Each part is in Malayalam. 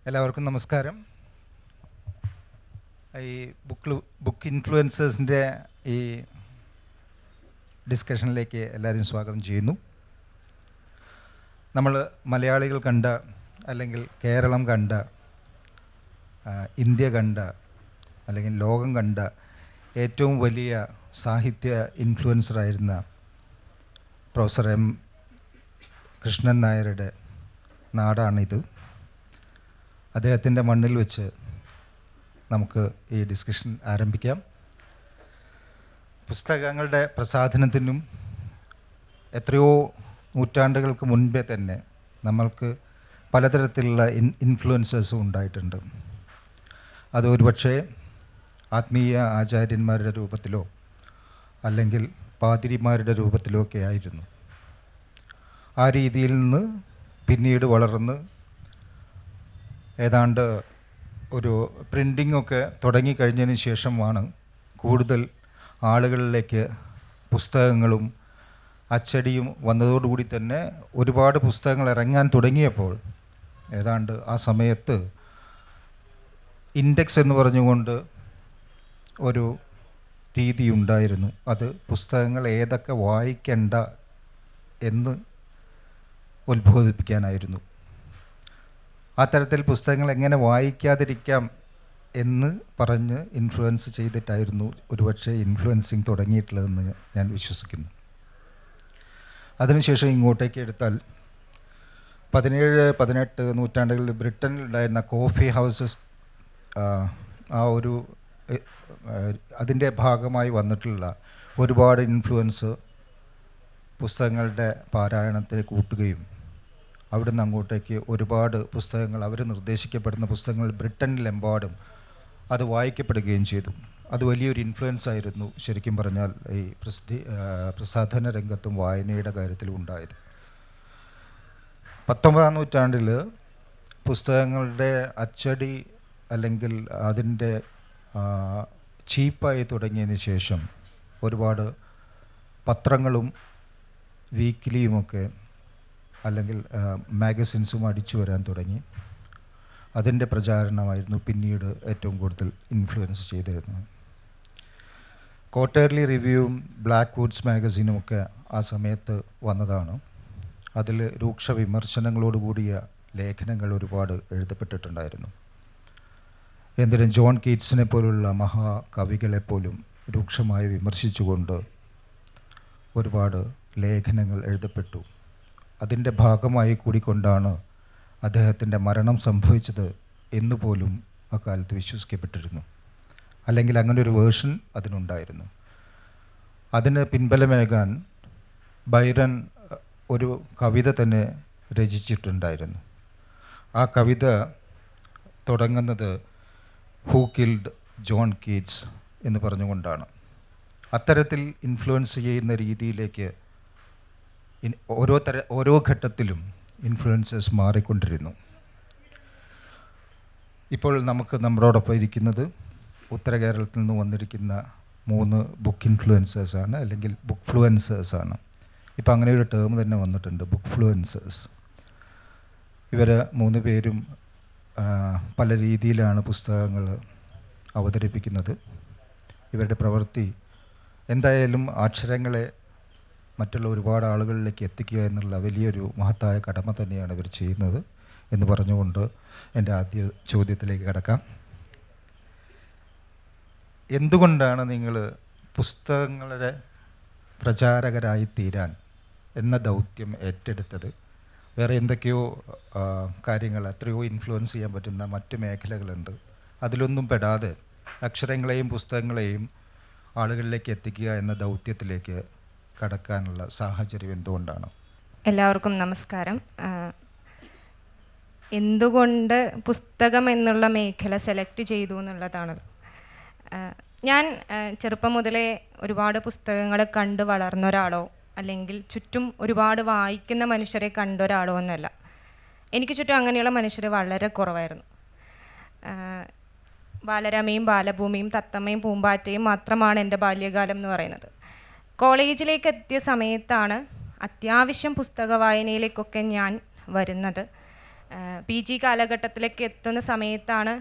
എല്ലാവർക്കും നമസ്കാരം. ഈ ബുക്ക് ഇൻഫ്ലുവൻസേഴ്സിൻ്റെ ഈ ഡിസ്കഷനിലേക്ക് എല്ലാവരും സ്വാഗതം ചെയ്യുന്നു. നമ്മൾ മലയാളികൾ കണ്ട, അല്ലെങ്കിൽ കേരളം കണ്ട, ഇന്ത്യ കണ്ട, അല്ലെങ്കിൽ ലോകം കണ്ട ഏറ്റവും വലിയ സാഹിത്യ ഇൻഫ്ലുവൻസറായിരുന്ന പ്രൊഫസർ എം കൃഷ്ണൻ നായരുടെ നാടാണിത്. അദ്ദേഹത്തിൻ്റെ മണ്ണിൽ വെച്ച് നമുക്ക് ഈ ഡിസ്കഷൻ ആരംഭിക്കാം. പുസ്തകങ്ങളുടെ പ്രസാധനത്തിനും എത്രയോ നൂറ്റാണ്ടുകൾക്ക് മുൻപേ തന്നെ നമ്മൾക്ക് പലതരത്തിലുള്ള ഇൻഫ്ലുവൻസേഴ്സും ഉണ്ടായിട്ടുണ്ട്. അത് ഒരുപക്ഷെ ആത്മീയ ആചാര്യന്മാരുടെ രൂപത്തിലോ അല്ലെങ്കിൽ പാതിരിമാരുടെ രൂപത്തിലോ ഒക്കെ ആയിരുന്നു. ആ രീതിയിൽ നിന്ന് പിന്നീട് വളർന്ന് ഏതാണ്ട് ഒരു പ്രിൻറ്റിംഗ് ഒക്കെ തുടങ്ങിക്കഴിഞ്ഞതിന് ശേഷമാണ് കൂടുതൽ ആളുകളിലേക്ക് പുസ്തകങ്ങളും അച്ചടിയും വന്നതോടുകൂടി തന്നെ ഒരുപാട് പുസ്തകങ്ങൾ ഇറങ്ങാൻ തുടങ്ങിയപ്പോൾ ഏതാണ്ട് ആ സമയത്ത് ഇൻഡെക്സ് എന്ന് പറഞ്ഞുകൊണ്ട് ഒരു രീതി ഉണ്ടായിരുന്നു. അത് പുസ്തകങ്ങൾ ഏതൊക്കെ വായിക്കേണ്ട എന്ന് ഉത്ബോധിപ്പിക്കാനായിരുന്നു. ആ തരത്തിൽ പുസ്തകങ്ങൾ എങ്ങനെ വായിക്കാതിരിക്കാം എന്ന് പറഞ്ഞ് ഇൻഫ്ലുവൻസ് ചെയ്തിട്ടായിരുന്നു ഒരുപക്ഷെ ഇൻഫ്ലുവൻസിങ് തുടങ്ങിയിട്ടുള്ളതെന്ന് ഞാൻ വിശ്വസിക്കുന്നു. അതിനുശേഷം ഇങ്ങോട്ടേക്ക് എടുത്താൽ 17-18 നൂറ്റാണ്ടുകളിൽ ബ്രിട്ടനിൽ ഉണ്ടായിരുന്ന കോഫി ഹൗസസ്, ആ ഒരു അതിൻ്റെ ഭാഗമായി വന്നിട്ടുള്ള ഒരുപാട് ഇൻഫ്ലുവൻസ് പുസ്തകങ്ങളുടെ പാരായണത്തെ കൂട്ടുകയും അവിടുന്ന് അങ്ങോട്ടേക്ക് ഒരുപാട് പുസ്തകങ്ങൾ, അവർ നിർദ്ദേശിക്കപ്പെടുന്ന പുസ്തകങ്ങൾ ബ്രിട്ടനിലെമ്പാടും അത് വായിക്കപ്പെടുകയും ചെയ്തു. അത് വലിയൊരു ഇൻഫ്ലുവൻസ് ആയിരുന്നു ശരിക്കും പറഞ്ഞാൽ ഈ പ്രസാധന രംഗത്തും വായനയുടെ കാര്യത്തിലും ഉണ്ടായത്. 19-ാം നൂറ്റാണ്ടിൽ പുസ്തകങ്ങളുടെ അച്ചടി അല്ലെങ്കിൽ അതിൻ്റെ ചീപ്പായി തുടങ്ങിയതിന് ശേഷം ഒരുപാട് പത്രങ്ങളും വീക്കിലിയുമൊക്കെ അല്ലെങ്കിൽ മാഗസിൻസും അടിച്ചു വരാൻ തുടങ്ങി. അതിൻ്റെ പ്രചാരണമായിരുന്നു പിന്നീട് ഏറ്റവും കൂടുതൽ ഇൻഫ്ലുവൻസ് ചെയ്തിരുന്നത്. ക്വാർട്ടർലി റിവ്യൂവും ബ്ലാക്ക് വുഡ്സ് മാഗസീനും ഒക്കെ ആ സമയത്ത് വന്നതാണ്. അതിൽ രൂക്ഷ വിമർശനങ്ങളോടുകൂടിയ ലേഖനങ്ങൾ ഒരുപാട് എഴുതപ്പെട്ടിട്ടുണ്ടായിരുന്നു. എന്തിനും ജോൺ കീറ്റ്സിനെ പോലുള്ള മഹാകവികളെപ്പോലും രൂക്ഷമായി വിമർശിച്ചുകൊണ്ട് ഒരുപാട് ലേഖനങ്ങൾ എഴുതപ്പെട്ടു. അതിൻ്റെ ഭാഗമായി കൂടിക്കൊണ്ടാണ് അദ്ദേഹത്തിൻ്റെ മരണം സംഭവിച്ചത് എന്നുപോലും അക്കാലത്ത് വിശ്വസിക്കപ്പെട്ടിരുന്നു. അല്ലെങ്കിൽ അങ്ങനെ ഒരു വേർഷൻ അതിനുണ്ടായിരുന്നു. അതിന് പിൻബലമേകാൻ ബൈറൻ ഒരു കവിത തന്നെ രചിച്ചിട്ടുണ്ടായിരുന്നു. ആ കവിത തുടങ്ങുന്നത് ഹൂ കിൽഡ് ജോൺ കീറ്റ്സ് എന്ന് പറഞ്ഞുകൊണ്ടാണ്. അത്തരത്തിൽ ഇൻഫ്ലുവൻസ് ചെയ്യുന്ന രീതിയിലേക്ക് ഓരോ ഘട്ടത്തിലും ഇൻഫ്ലുവൻസേഴ്സ് മാറിക്കൊണ്ടിരുന്നു. ഇപ്പോൾ നമുക്ക് നമ്മളോടൊപ്പം ഇരിക്കുന്നത് ഉത്തര കേരളത്തിൽ നിന്ന് വന്നിരിക്കുന്ന 3 ബുക്ക് ഇൻഫ്ലുവൻസേഴ്സാണ്, അല്ലെങ്കിൽ ബുക്ക് ഫ്ലുവൻസേഴ്സാണ്. ഇപ്പോൾ അങ്ങനെ ഒരു ടേം തന്നെ വന്നിട്ടുണ്ട്, ബുക്ക് ഫ്ലുവൻസേഴ്സ്. ഇവർ 3 പേരും പല രീതിയിലാണ് പുസ്തകങ്ങൾ അവതരിപ്പിക്കുന്നത്. ഇവരുടെ പ്രവൃത്തി എന്തായാലും അക്ഷരങ്ങളെ മറ്റുള്ള ഒരുപാട് ആളുകളിലേക്ക് എത്തിക്കുക എന്നുള്ള വലിയൊരു മഹത്തായ കടമ തന്നെയാണ് ഇവർ ചെയ്യുന്നത് എന്ന് പറഞ്ഞുകൊണ്ട് എൻ്റെ ആദ്യ ചോദ്യത്തിലേക്ക് കടക്കാം. എന്തുകൊണ്ടാണ് നിങ്ങൾ പുസ്തകങ്ങളുടെ പ്രചാരകരായി തീരാൻ എന്ന ദൗത്യം ഏറ്റെടുത്തത്? വേറെ എന്തൊക്കെയോ കാര്യങ്ങൾ, എത്രയോ ഇൻഫ്ലുവൻസ് ചെയ്യാൻ പറ്റുന്ന മറ്റ് മേഖലകളുണ്ട്. അതിലൊന്നും പെടാതെ അക്ഷരങ്ങളെയും പുസ്തകങ്ങളെയും ആളുകളിലേക്ക് എത്തിക്കുക എന്ന ദൗത്യത്തിലേക്ക് കടക്കാനുള്ള സാഹചര്യം എന്തുകൊണ്ടാണ്? എല്ലാവർക്കും നമസ്കാരം. എന്തുകൊണ്ട് പുസ്തകം എന്നുള്ള മേഖല സെലക്ട് ചെയ്തു എന്നുള്ളതാണ്. ഞാൻ ചെറുപ്പം മുതലേ ഒരുപാട് പുസ്തകങ്ങൾ കണ്ട് വളർന്ന ഒരാളോ അല്ലെങ്കിൽ ചുറ്റും ഒരുപാട് വായിക്കുന്ന മനുഷ്യരെ കണ്ട ഒരാളോ എന്നല്ല. എനിക്ക് ചുറ്റും അങ്ങനെയുള്ള മനുഷ്യർ വളരെ കുറവായിരുന്നു. ബാലരമയും ബാലഭൂമിയും തത്തമ്മയും പൂമ്പാറ്റയും മാത്രമാണ് എൻ്റെ ബാല്യകാലം എന്ന് പറയുന്നത്. കോളേജിലേക്ക് എത്തിയ സമയത്താണ് അത്യാവശ്യം പുസ്തക വായനയിലേക്കൊക്കെ ഞാൻ വരുന്നത്. PG കാലഘട്ടത്തിലേക്ക് എത്തുന്ന സമയത്താണ്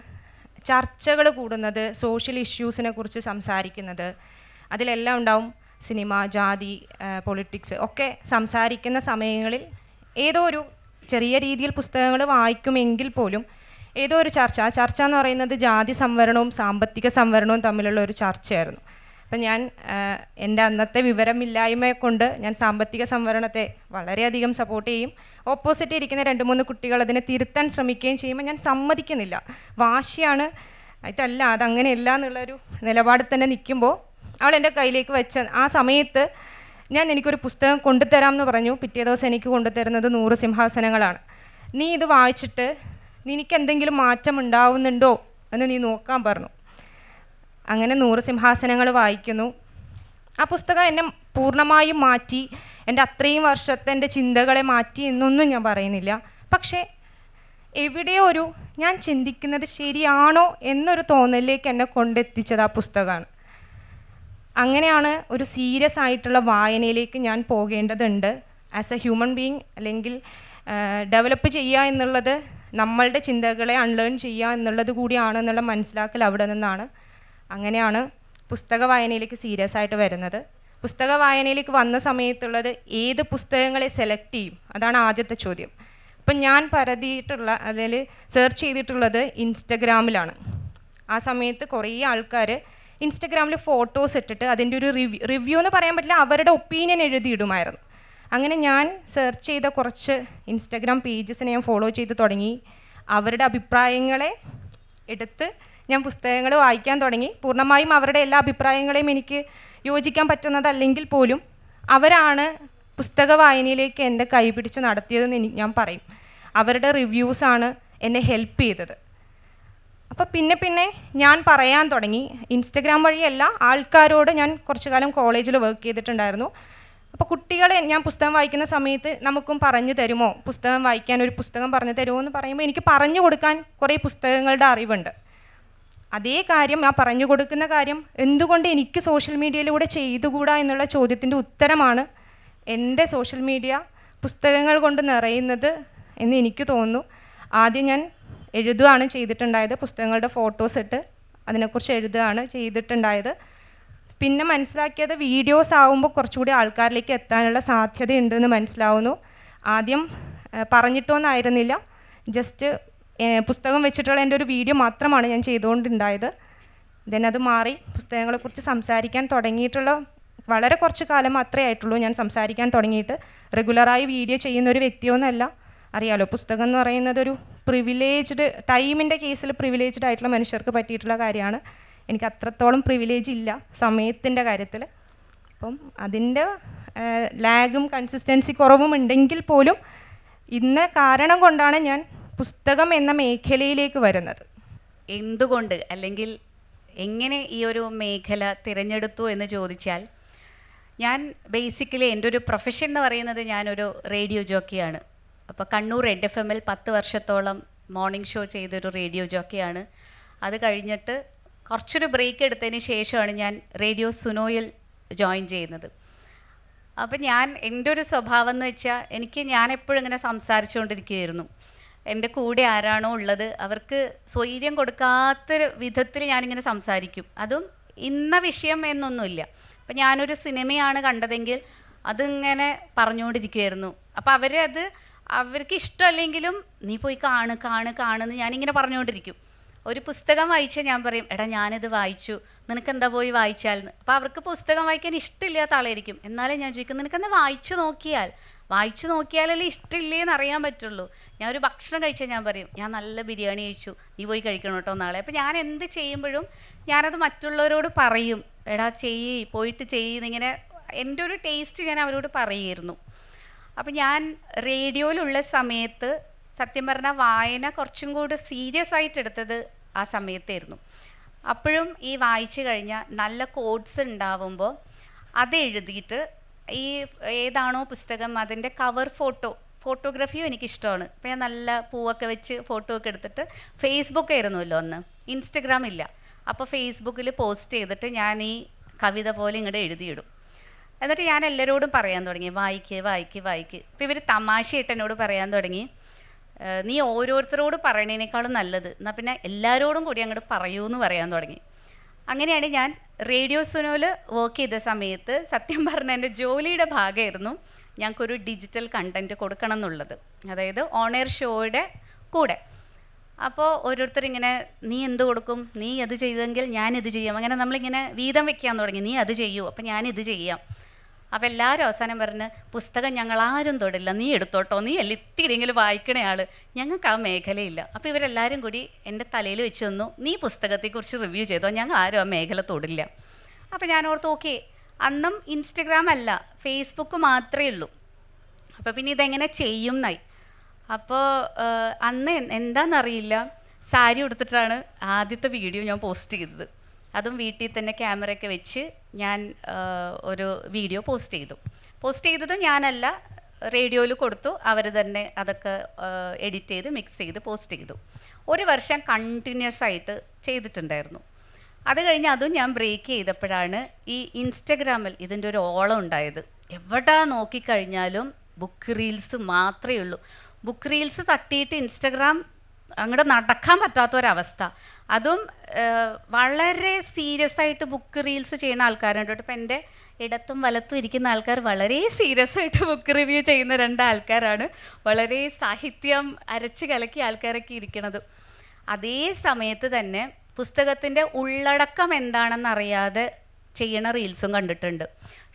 ചർച്ചകൾ കൂടുന്നത്, സോഷ്യൽ ഇഷ്യൂസിനെ കുറിച്ച് സംസാരിക്കുന്നത്. അതിലെല്ലാം ഉണ്ടാവും സിനിമ, ജാതി, പൊളിറ്റിക്സ് ഒക്കെ സംസാരിക്കുന്ന സമയങ്ങളിൽ ഏതോ ഒരു ചെറിയ രീതിയിൽ പുസ്തകങ്ങൾ വായിക്കുമെങ്കിൽ പോലും ഏതോ ഒരു ചർച്ച, ആ ചർച്ച എന്ന് പറയുന്നത് ജാതി സംവരണവും സാമ്പത്തിക സംവരണവും തമ്മിലുള്ള ഒരു ചർച്ചയായിരുന്നു. അപ്പം ഞാൻ എൻ്റെ അന്നത്തെ വിവരമില്ലായ്മയെ കൊണ്ട് ഞാൻ സാമ്പത്തിക സംവരണത്തെ വളരെയധികം സപ്പോർട്ട് ചെയ്യും. ഓപ്പോസിറ്റ് ഇരിക്കുന്ന 2-3 കുട്ടികൾ അതിനെ തിരുത്താൻ ശ്രമിക്കുകയും ചെയ്യുമ്പോൾ ഞാൻ സമ്മതിക്കുന്നില്ല. വാശിയാണ്, ഇതല്ല, അതങ്ങനെയല്ല എന്നുള്ളൊരു നിലപാടിൽ തന്നെ നിൽക്കുമ്പോൾ അവൾ എൻ്റെ കയ്യിലേക്ക് വെച്ച ആ സമയത്ത് എനിക്കൊരു പുസ്തകം കൊണ്ടുതരാം എന്ന് പറഞ്ഞു. പിറ്റേ ദിവസം എനിക്ക് കൊണ്ടുതരുന്നത് 100 സിംഹാസനങ്ങളാണ്. നീ ഇത് വായിച്ചിട്ട് നിനക്ക് എന്തെങ്കിലും മാറ്റം ഉണ്ടാവുന്നുണ്ടോ എന്ന് നീ നോക്കാൻ പറഞ്ഞു. അങ്ങനെ 100 സിംഹാസനങ്ങൾ വായിക്കുന്നു. ആ പുസ്തകം എന്നെ പൂർണ്ണമായും മാറ്റി, എൻ്റെ അത്രയും വർഷത്തെ എൻ്റെ ചിന്തകളെ മാറ്റി എന്നൊന്നും ഞാൻ പറയുന്നില്ല. പക്ഷേ എവിടെയോ ഞാൻ ചിന്തിക്കുന്നത് ശരിയാണോ എന്നൊരു തോന്നലിലേക്ക് എന്നെ കൊണ്ടെത്തിച്ചത് ആ പുസ്തകമാണ്. അങ്ങനെയാണ് ഒരു സീരിയസ് ആയിട്ടുള്ള വായനയിലേക്ക് ഞാൻ പോകേണ്ടതുണ്ട്. ആസ് എ ഹ്യൂമൻ ബീയിങ്, അല്ലെങ്കിൽ ഡെവലപ്പ് ചെയ്യുക എന്നുള്ളത് നമ്മളുടെ ചിന്തകളെ അൺലേൺ ചെയ്യുക എന്നുള്ളത് കൂടിയാണെന്നുള്ള മനസ്സിലാക്കൽ അവിടെ നിന്നാണ്. അങ്ങനെയാണ് പുസ്തക വായനയിലേക്ക് സീരിയസ് ആയിട്ട് വരുന്നത്. പുസ്തക വായനയിലേക്ക് വന്ന സമയത്തുള്ളത് ഏത് പുസ്തകങ്ങളെ സെലക്ട് ചെയ്യും, അതാണ് ആദ്യത്തെ ചോദ്യം. ഇപ്പം ഞാൻ പരതിയിട്ടുള്ള അതിൽ സെർച്ച് ചെയ്തിട്ടുള്ളത് ഇൻസ്റ്റഗ്രാമിലാണ്. ആ സമയത്ത് കുറേ ആൾക്കാർ ഇൻസ്റ്റഗ്രാമിൽ ഫോട്ടോസ് ഇട്ടിട്ട് അതിൻ്റെ ഒരു റിവ്യൂ എന്ന് പറയാൻ പറ്റില്ല, അവരുടെ ഒപ്പീനിയൻ എഴുതിയിടുമായിരുന്നു. അങ്ങനെ ഞാൻ സെർച്ച് ചെയ്ത കുറച്ച് ഇൻസ്റ്റഗ്രാം പേജസിനെ ഞാൻ ഫോളോ ചെയ്ത് തുടങ്ങി. അവരുടെ അഭിപ്രായങ്ങളെ എടുത്ത് ഞാൻ പുസ്തകങ്ങൾ വായിക്കാൻ തുടങ്ങി. പൂർണ്ണമായും അവരുടെ എല്ലാ അഭിപ്രായങ്ങളെയും എനിക്ക് യോജിക്കാൻ പറ്റുന്നതല്ലെങ്കിൽ പോലും അവരാണ് പുസ്തക വായനയിലേക്ക് എൻ്റെ കൈപിടിച്ച് നടത്തിയതെന്ന് ഞാൻ പറയും. അവരുടെ റിവ്യൂസാണ് എന്നെ ഹെൽപ്പ് ചെയ്തത്. അപ്പോൾ പിന്നെ ഞാൻ പറയാൻ തുടങ്ങി. ഇൻസ്റ്റഗ്രാം വഴിയല്ല, ആൾക്കാരോട് ഞാൻ കുറച്ചു കാലം കോളേജിൽ വർക്ക് ചെയ്തിട്ടുണ്ടായിരുന്നു. അപ്പോൾ കുട്ടികളെ ഞാൻ പുസ്തകം വായിക്കുന്ന സമയത്ത് നമുക്കും പറഞ്ഞു തരുമോ, പുസ്തകം വായിക്കാൻ ഒരു പുസ്തകം പറഞ്ഞു തരുമോ എന്ന് പറയുമ്പോൾ എനിക്ക് പറഞ്ഞു കൊടുക്കാൻ കുറേ പുസ്തകങ്ങളുടെ അറിവുണ്ട്. അതേ കാര്യം, ആ പറഞ്ഞു കൊടുക്കുന്ന കാര്യം എന്തുകൊണ്ട് എനിക്ക് സോഷ്യൽ മീഡിയയിലൂടെ ചെയ്തുകൂടാ എന്നുള്ള ചോദ്യത്തിൻ്റെ ഉത്തരമാണ് എൻ്റെ സോഷ്യൽ മീഡിയ പുസ്തകങ്ങൾ കൊണ്ട് നിറയുന്നത് എന്ന് എനിക്ക് തോന്നുന്നു. ആദ്യം ഞാൻ എഴുതുകയാണ് ചെയ്തിട്ടുണ്ടായത്, പുസ്തകങ്ങളുടെ ഫോട്ടോസ് ഇട്ട് അതിനെക്കുറിച്ച് എഴുതുകയാണ് ചെയ്തിട്ടുണ്ടായത്. പിന്നെ മനസ്സിലാക്കിയത് വീഡിയോസ് ആകുമ്പോൾ കുറച്ചുകൂടി ആൾക്കാരിലേക്ക് എത്താനുള്ള സാധ്യതയുണ്ടെന്ന് മനസ്സിലാവുന്നു. ആദ്യം പറഞ്ഞിട്ടോന്നായിരുന്നില്ല, ജസ്റ്റ് പുസ്തകം വെച്ചിട്ടുള്ള എൻ്റെ ഒരു വീഡിയോ മാത്രമാണ് ഞാൻ ചെയ്തുകൊണ്ടുണ്ടായത്. ദെൻ അത് മാറി പുസ്തകങ്ങളെക്കുറിച്ച് സംസാരിക്കാൻ തുടങ്ങിയിട്ടുള്ള വളരെ കുറച്ച് കാലം മാത്രമേ ആയിട്ടുള്ളൂ ഞാൻ സംസാരിക്കാൻ തുടങ്ങിയിട്ട്. റെഗുലറായി വീഡിയോ ചെയ്യുന്ന ഒരു വ്യക്തിയൊന്നുമല്ല. അറിയാലോ, പുസ്തകം എന്ന് പറയുന്നത് ഒരു പ്രിവിലേജ്ഡ്, ടൈമിൻ്റെ കേസിൽ പ്രിവിലേജ്ഡ് ആയിട്ടുള്ള മനുഷ്യർക്ക് പറ്റിയിട്ടുള്ള കാര്യമാണ്. എനിക്ക് അത്രത്തോളം പ്രിവിലേജ് ഇല്ല സമയത്തിൻ്റെ കാര്യത്തിൽ. അപ്പം അതിൻ്റെ ലാഗും കൺസിസ്റ്റൻസി കുറവും ഉണ്ടെങ്കിൽ പോലും ഇന്ന കാരണം കൊണ്ടാണ് ഞാൻ പുസ്തകം എന്ന മേഖലയിലേക്ക് വരുന്നത്. എന്തുകൊണ്ട്, അല്ലെങ്കിൽ എങ്ങനെ ഈ ഒരു മേഖല തിരഞ്ഞെടുത്തു എന്ന് ചോദിച്ചാൽ, ഞാൻ ബേസിക്കലി എൻ്റെ ഒരു പ്രൊഫഷൻ എന്ന് പറയുന്നത് ഞാനൊരു റേഡിയോ ജോക്കിയാണ്. അപ്പോൾ കണ്ണൂർ റെഡ് FM 10 വർഷത്തോളം മോർണിംഗ് ഷോ ചെയ്തൊരു റേഡിയോ ജോക്കിയാണ്. അത് കഴിഞ്ഞിട്ട് കുറച്ചൊരു ബ്രേക്ക് എടുത്തതിന് ശേഷമാണ് ഞാൻ റേഡിയോ സുനോയിൽ ജോയിൻ ചെയ്യുന്നത്. അപ്പം എൻ്റെ ഒരു സ്വഭാവം എന്ന് വെച്ചാൽ ഞാൻ എപ്പോഴും ഇങ്ങനെ സംസാരിച്ചുകൊണ്ടിരിക്കുകയായിരുന്നു. എൻ്റെ കൂടെ ആരാണോ ഉള്ളത് അവർക്ക് സ്വൈര്യം കൊടുക്കാത്ത വിധത്തിൽ ഞാനിങ്ങനെ സംസാരിക്കും. അതും ഇന്ന വിഷയം എന്നൊന്നുമില്ല. അപ്പം ഞാനൊരു സിനിമയാണ് കണ്ടതെങ്കിൽ അതിങ്ങനെ പറഞ്ഞുകൊണ്ടിരിക്കുമായിരുന്നു. അപ്പോൾ അവർക്ക് ഇഷ്ടമല്ലെങ്കിലും നീ പോയി കാണുന്ന് ഞാനിങ്ങനെ പറഞ്ഞുകൊണ്ടിരിക്കും. ഒരു പുസ്തകം വായിച്ചാൽ ഞാൻ പറയും, എടാ ഞാനിത് വായിച്ചു, നിനക്കെന്താ പോയി വായിച്ചാലെന്ന്. അപ്പോൾ അവർക്ക് പുസ്തകം വായിക്കാൻ ഇഷ്ടമില്ലാത്ത ആളായിരിക്കും. എന്നാലും ഞാൻ ചോദിക്കും, നിനക്കെന്താ വായിച്ചു നോക്കിയാലല്ലേ ഇഷ്ടമില്ലേന്ന് അറിയാൻ പറ്റുള്ളൂ. ഞാൻ ഒരു ഭക്ഷണം കഴിച്ചാൽ ഞാൻ പറയും, ഞാൻ നല്ല ബിരിയാണി കഴിച്ചു, നീ പോയി കഴിക്കണം കേട്ടോ നാളെ. അപ്പോൾ ഞാൻ എന്ത് ചെയ്യുമ്പോഴും ഞാനത് മറ്റുള്ളവരോട് പറയും, എടാ പോയിട്ട് എന്നിങ്ങനെ എൻ്റെ ഒരു ടേസ്റ്റ് ഞാൻ അവരോട് പറയുമായിരുന്നു. അപ്പം ഞാൻ റേഡിയോയിലുള്ള സമയത്ത് സത്യം പറഞ്ഞാൽ വായന കുറച്ചും കൂടി സീരിയസ് ആയിട്ട് എടുത്തത് ആ സമയത്തായിരുന്നു. അപ്പോഴും ഈ വായിച്ചു കഴിഞ്ഞാൽ നല്ല കോഡ്സ് ഉണ്ടാവുമ്പോൾ അത് എഴുതിയിട്ട് ഈ ഏതാണോ പുസ്തകം അതിൻ്റെ കവർ ഫോട്ടോഗ്രാഫിയും എനിക്കിഷ്ടമാണ്. അപ്പോൾ ഞാൻ നല്ല പൂവൊക്കെ വെച്ച് ഫോട്ടോ ഒക്കെ എടുത്തിട്ട്, ഫേസ്ബുക്ക് ആയിരുന്നല്ലോ അന്ന്, ഇൻസ്റ്റഗ്രാം ഇല്ല. അപ്പോൾ ഫേസ്ബുക്കിൽ പോസ്റ്റ് ചെയ്തിട്ട് ഞാൻ ഈ കവിത പോലെ ഇങ്ങോട്ട് എഴുതിയിടും. എന്നിട്ട് ഞാൻ എല്ലാവരോടും പറയാൻ തുടങ്ങി, വായിക്ക്. അപ്പോൾ ഇവർ തമാശയായിട്ട് എന്നോട് പറയാൻ തുടങ്ങി, നീ ഓരോരുത്തരോട് പറയണേനേക്കാളും നല്ലത് എന്നാൽ പിന്നെ എല്ലാവരോടും കൂടി അങ്ങോട്ട് പറയൂ എന്ന് പറയാൻ തുടങ്ങി. അങ്ങനെയാണ് ഞാൻ റേഡിയോ സുനോയിൽ വർക്ക് ചെയ്ത സമയത്ത് സത്യം പറഞ്ഞ എൻ്റെ ജോലിയുടെ ഭാഗമായിരുന്നു ഞങ്ങൾക്കൊരു ഡിജിറ്റൽ കണ്ടൻറ്റ് കൊടുക്കണം എന്നുള്ളത്, അതായത് ഓൺ എയർ ഷോയുടെ കൂടെ. അപ്പോൾ ഓരോരുത്തരിങ്ങനെ നീ എന്ത് കൊടുക്കും, നീ അത് ചെയ്തെങ്കിൽ ഞാനിത് ചെയ്യാം, അങ്ങനെ നമ്മളിങ്ങനെ വീതം വെക്കാൻ തുടങ്ങി. നീ അത് ചെയ്യൂ, അപ്പം ഞാനിത് ചെയ്യാം. അപ്പോൾ എല്ലാവരും അവസാനം പറഞ്ഞ് പുസ്തകം ഞങ്ങൾ ആരും തൊടില്ല, നീ എടുത്തോട്ടോ, നീ അല്ല ഇത്തിരിയെങ്കിലും വായിക്കണ ആൾ, ഞങ്ങൾക്ക് ആ മേഖലയില്ല. അപ്പോൾ ഇവരെല്ലാവരും കൂടി എൻ്റെ തലയിൽ വെച്ച് തന്നു, നീ പുസ്തകത്തെക്കുറിച്ച് റിവ്യൂ ചെയ്തോ, ഞങ്ങൾ ആരും ആ മേഖല തൊടില്ല. അപ്പോൾ ഞാൻ ഓർത്ത് ഓക്കെ, അന്നും ഇൻസ്റ്റഗ്രാം അല്ല ഫേസ്ബുക്ക് മാത്രമേ ഉള്ളൂ. അപ്പോൾ പിന്നെ ഇതെങ്ങനെ ചെയ്യും എന്നായി. അപ്പോൾ അന്ന് എന്താണെന്നറിയില്ല, സാരി ഉടുത്തിട്ടാണ് ആദ്യത്തെ വീഡിയോ ഞാൻ പോസ്റ്റ് ചെയ്തത്. അതും വീട്ടിൽ തന്നെ ക്യാമറയൊക്കെ വെച്ച് ഞാൻ ഒരു വീഡിയോ പോസ്റ്റ് ചെയ്തതും ഞാനല്ല, റേഡിയോയിൽ കൊടുത്തു, അവർ തന്നെ അതൊക്കെ എഡിറ്റ് ചെയ്ത് മിക്സ് ചെയ്ത് പോസ്റ്റ് ചെയ്തു. 1 വർഷം കണ്ടിന്യൂസ് ആയിട്ട് ചെയ്തിട്ടുണ്ടായിരുന്നു. അത് കഴിഞ്ഞ് അതും ഞാൻ ബ്രേക്ക് ചെയ്തപ്പോഴാണ് ഈ ഇൻസ്റ്റഗ്രാമിൽ ഇതിൻ്റെ ഒരു ഓളം ഉണ്ടായത്. എവിടെ നോക്കിക്കഴിഞ്ഞാലും ബുക്ക് റീൽസ് മാത്രമേ ഉള്ളൂ. ബുക്ക് റീൽസ് തട്ടിയിട്ട് ഇൻസ്റ്റഗ്രാം അങ്ങോട്ട് നടക്കാൻ പറ്റാത്തൊരവസ്ഥ. അതും വളരെ സീരിയസ് ആയിട്ട് ബുക്ക് റീൽസ് ചെയ്യുന്ന ആൾക്കാരുണ്ട്. ഇപ്പം എൻ്റെ ഇടത്തും വലത്തും ഇരിക്കുന്ന ആൾക്കാർ വളരെ സീരിയസ് ആയിട്ട് ബുക്ക് റിവ്യൂ ചെയ്യുന്ന 2 ആൾക്കാരാണ്. വളരെ സാഹിത്യം അരച്ച് കലക്കിയ ആൾക്കാരൊക്കെ ഇരിക്കുന്നത്. അതേ സമയത്ത് തന്നെ പുസ്തകത്തിൻ്റെ ഉള്ളടക്കം എന്താണെന്നറിയാതെ ചെയ്യണ റീൽസും കണ്ടിട്ടുണ്ട്.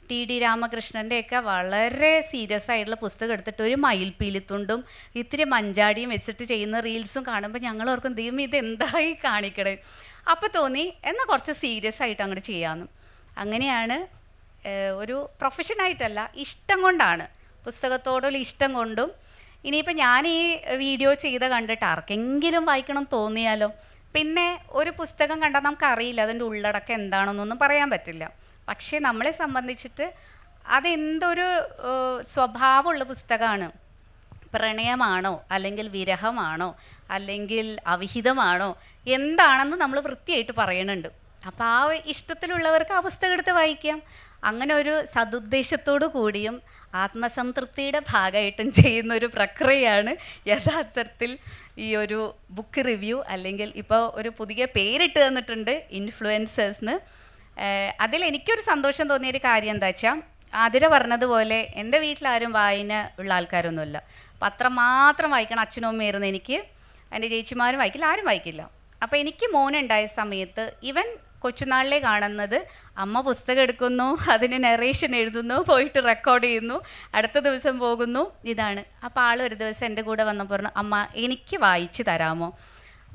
TD രാമകൃഷ്ണൻ്റെയൊക്കെ വളരെ സീരിയസ് ആയിട്ടുള്ള പുസ്തകം എടുത്തിട്ട് ഒരു മയിൽപ്പീലിത്തുണ്ടും ഇത്തിരി മഞ്ചാടിയും വെച്ചിട്ട് ചെയ്യുന്ന റീൽസും കാണുമ്പോൾ ഞങ്ങൾ ഓർക്കും ദൈവം ഇത് എന്തായി കാണിക്കണേ. അപ്പോൾ തോന്നി എന്നാൽ കുറച്ച് സീരിയസ് ആയിട്ട് അങ്ങോട്ട് ചെയ്യാമെന്ന്. അങ്ങനെയാണ് ഒരു പ്രൊഫഷനായിട്ടല്ല, ഇഷ്ടം കൊണ്ടാണ്, പുസ്തകത്തോടുള്ള ഇഷ്ടം കൊണ്ടും. ഇനിയിപ്പോൾ ഞാൻ ഈ വീഡിയോ ചെയ്ത് കണ്ടിട്ട് ആർക്കെങ്കിലും വായിക്കണം തോന്നിയാലോ. പിന്നെ ഒരു പുസ്തകം കണ്ടാൽ നമുക്കറിയില്ല അതിൻ്റെ ഉള്ളടക്കം എന്താണെന്നൊന്നും പറയാൻ പറ്റില്ല. പക്ഷേ നമ്മളെ സംബന്ധിച്ചിട്ട് അതെന്തൊരു സ്വഭാവമുള്ള പുസ്തകമാണ്, പ്രണയമാണോ അല്ലെങ്കിൽ വിരഹമാണോ അല്ലെങ്കിൽ അവിഹിതമാണോ എന്താണെന്ന് നമ്മൾ വൃത്തിയായിട്ട് പറയുന്നുണ്ട്. അപ്പോൾ ആ ഇഷ്ടത്തിലുള്ളവർക്ക് ആ പുസ്തകം എടുത്ത് വായിക്കാം. അങ്ങനെ ഒരു സതുദ്ദേശത്തോടു കൂടിയും ആത്മസംതൃപ്തിയുടെ ഭാഗമായിട്ടും ചെയ്യുന്നൊരു പ്രക്രിയയാണ് യഥാർത്ഥത്തിൽ ഈ ഒരു ബുക്ക് റിവ്യൂ, അല്ലെങ്കിൽ ഇപ്പോൾ ഒരു പുതിയ പേരിട്ട് തന്നിട്ടുണ്ട് ഇൻഫ്ലുവൻസേഴ്സിന്. അതിലെനിക്കൊരു സന്തോഷം തോന്നിയൊരു കാര്യം എന്താ വെച്ചാൽ, ആതിര പറഞ്ഞതുപോലെ എൻ്റെ വീട്ടിലാരും വായന ഉള്ള ആൾക്കാരൊന്നുമില്ല. പത്രം മാത്രം വായിക്കണം അച്ഛനും അമ്മയായിരുന്നു എനിക്ക്. എൻ്റെ ചേച്ചിമാരും വായിക്കില്ല, ആരും വായിക്കില്ല. അപ്പോൾ എനിക്ക് മോനുണ്ടായ സമയത്ത് ഇവൻ കൊച്ചുനാളിലെ കാണുന്നത് അമ്മ പുസ്തകം എടുക്കുന്നു, അതിന് നറേഷൻ എഴുതുന്നു, പോയിട്ട് റെക്കോർഡ് ചെയ്യുന്നു, അടുത്ത ദിവസം പോകുന്നു, ഇതാണ്. അപ്പോൾ ആൾ ഒരു ദിവസം എൻ്റെ കൂടെ വന്നപ്പോൾ പറഞ്ഞു, അമ്മ എനിക്ക് വായിച്ച് തരാമോ?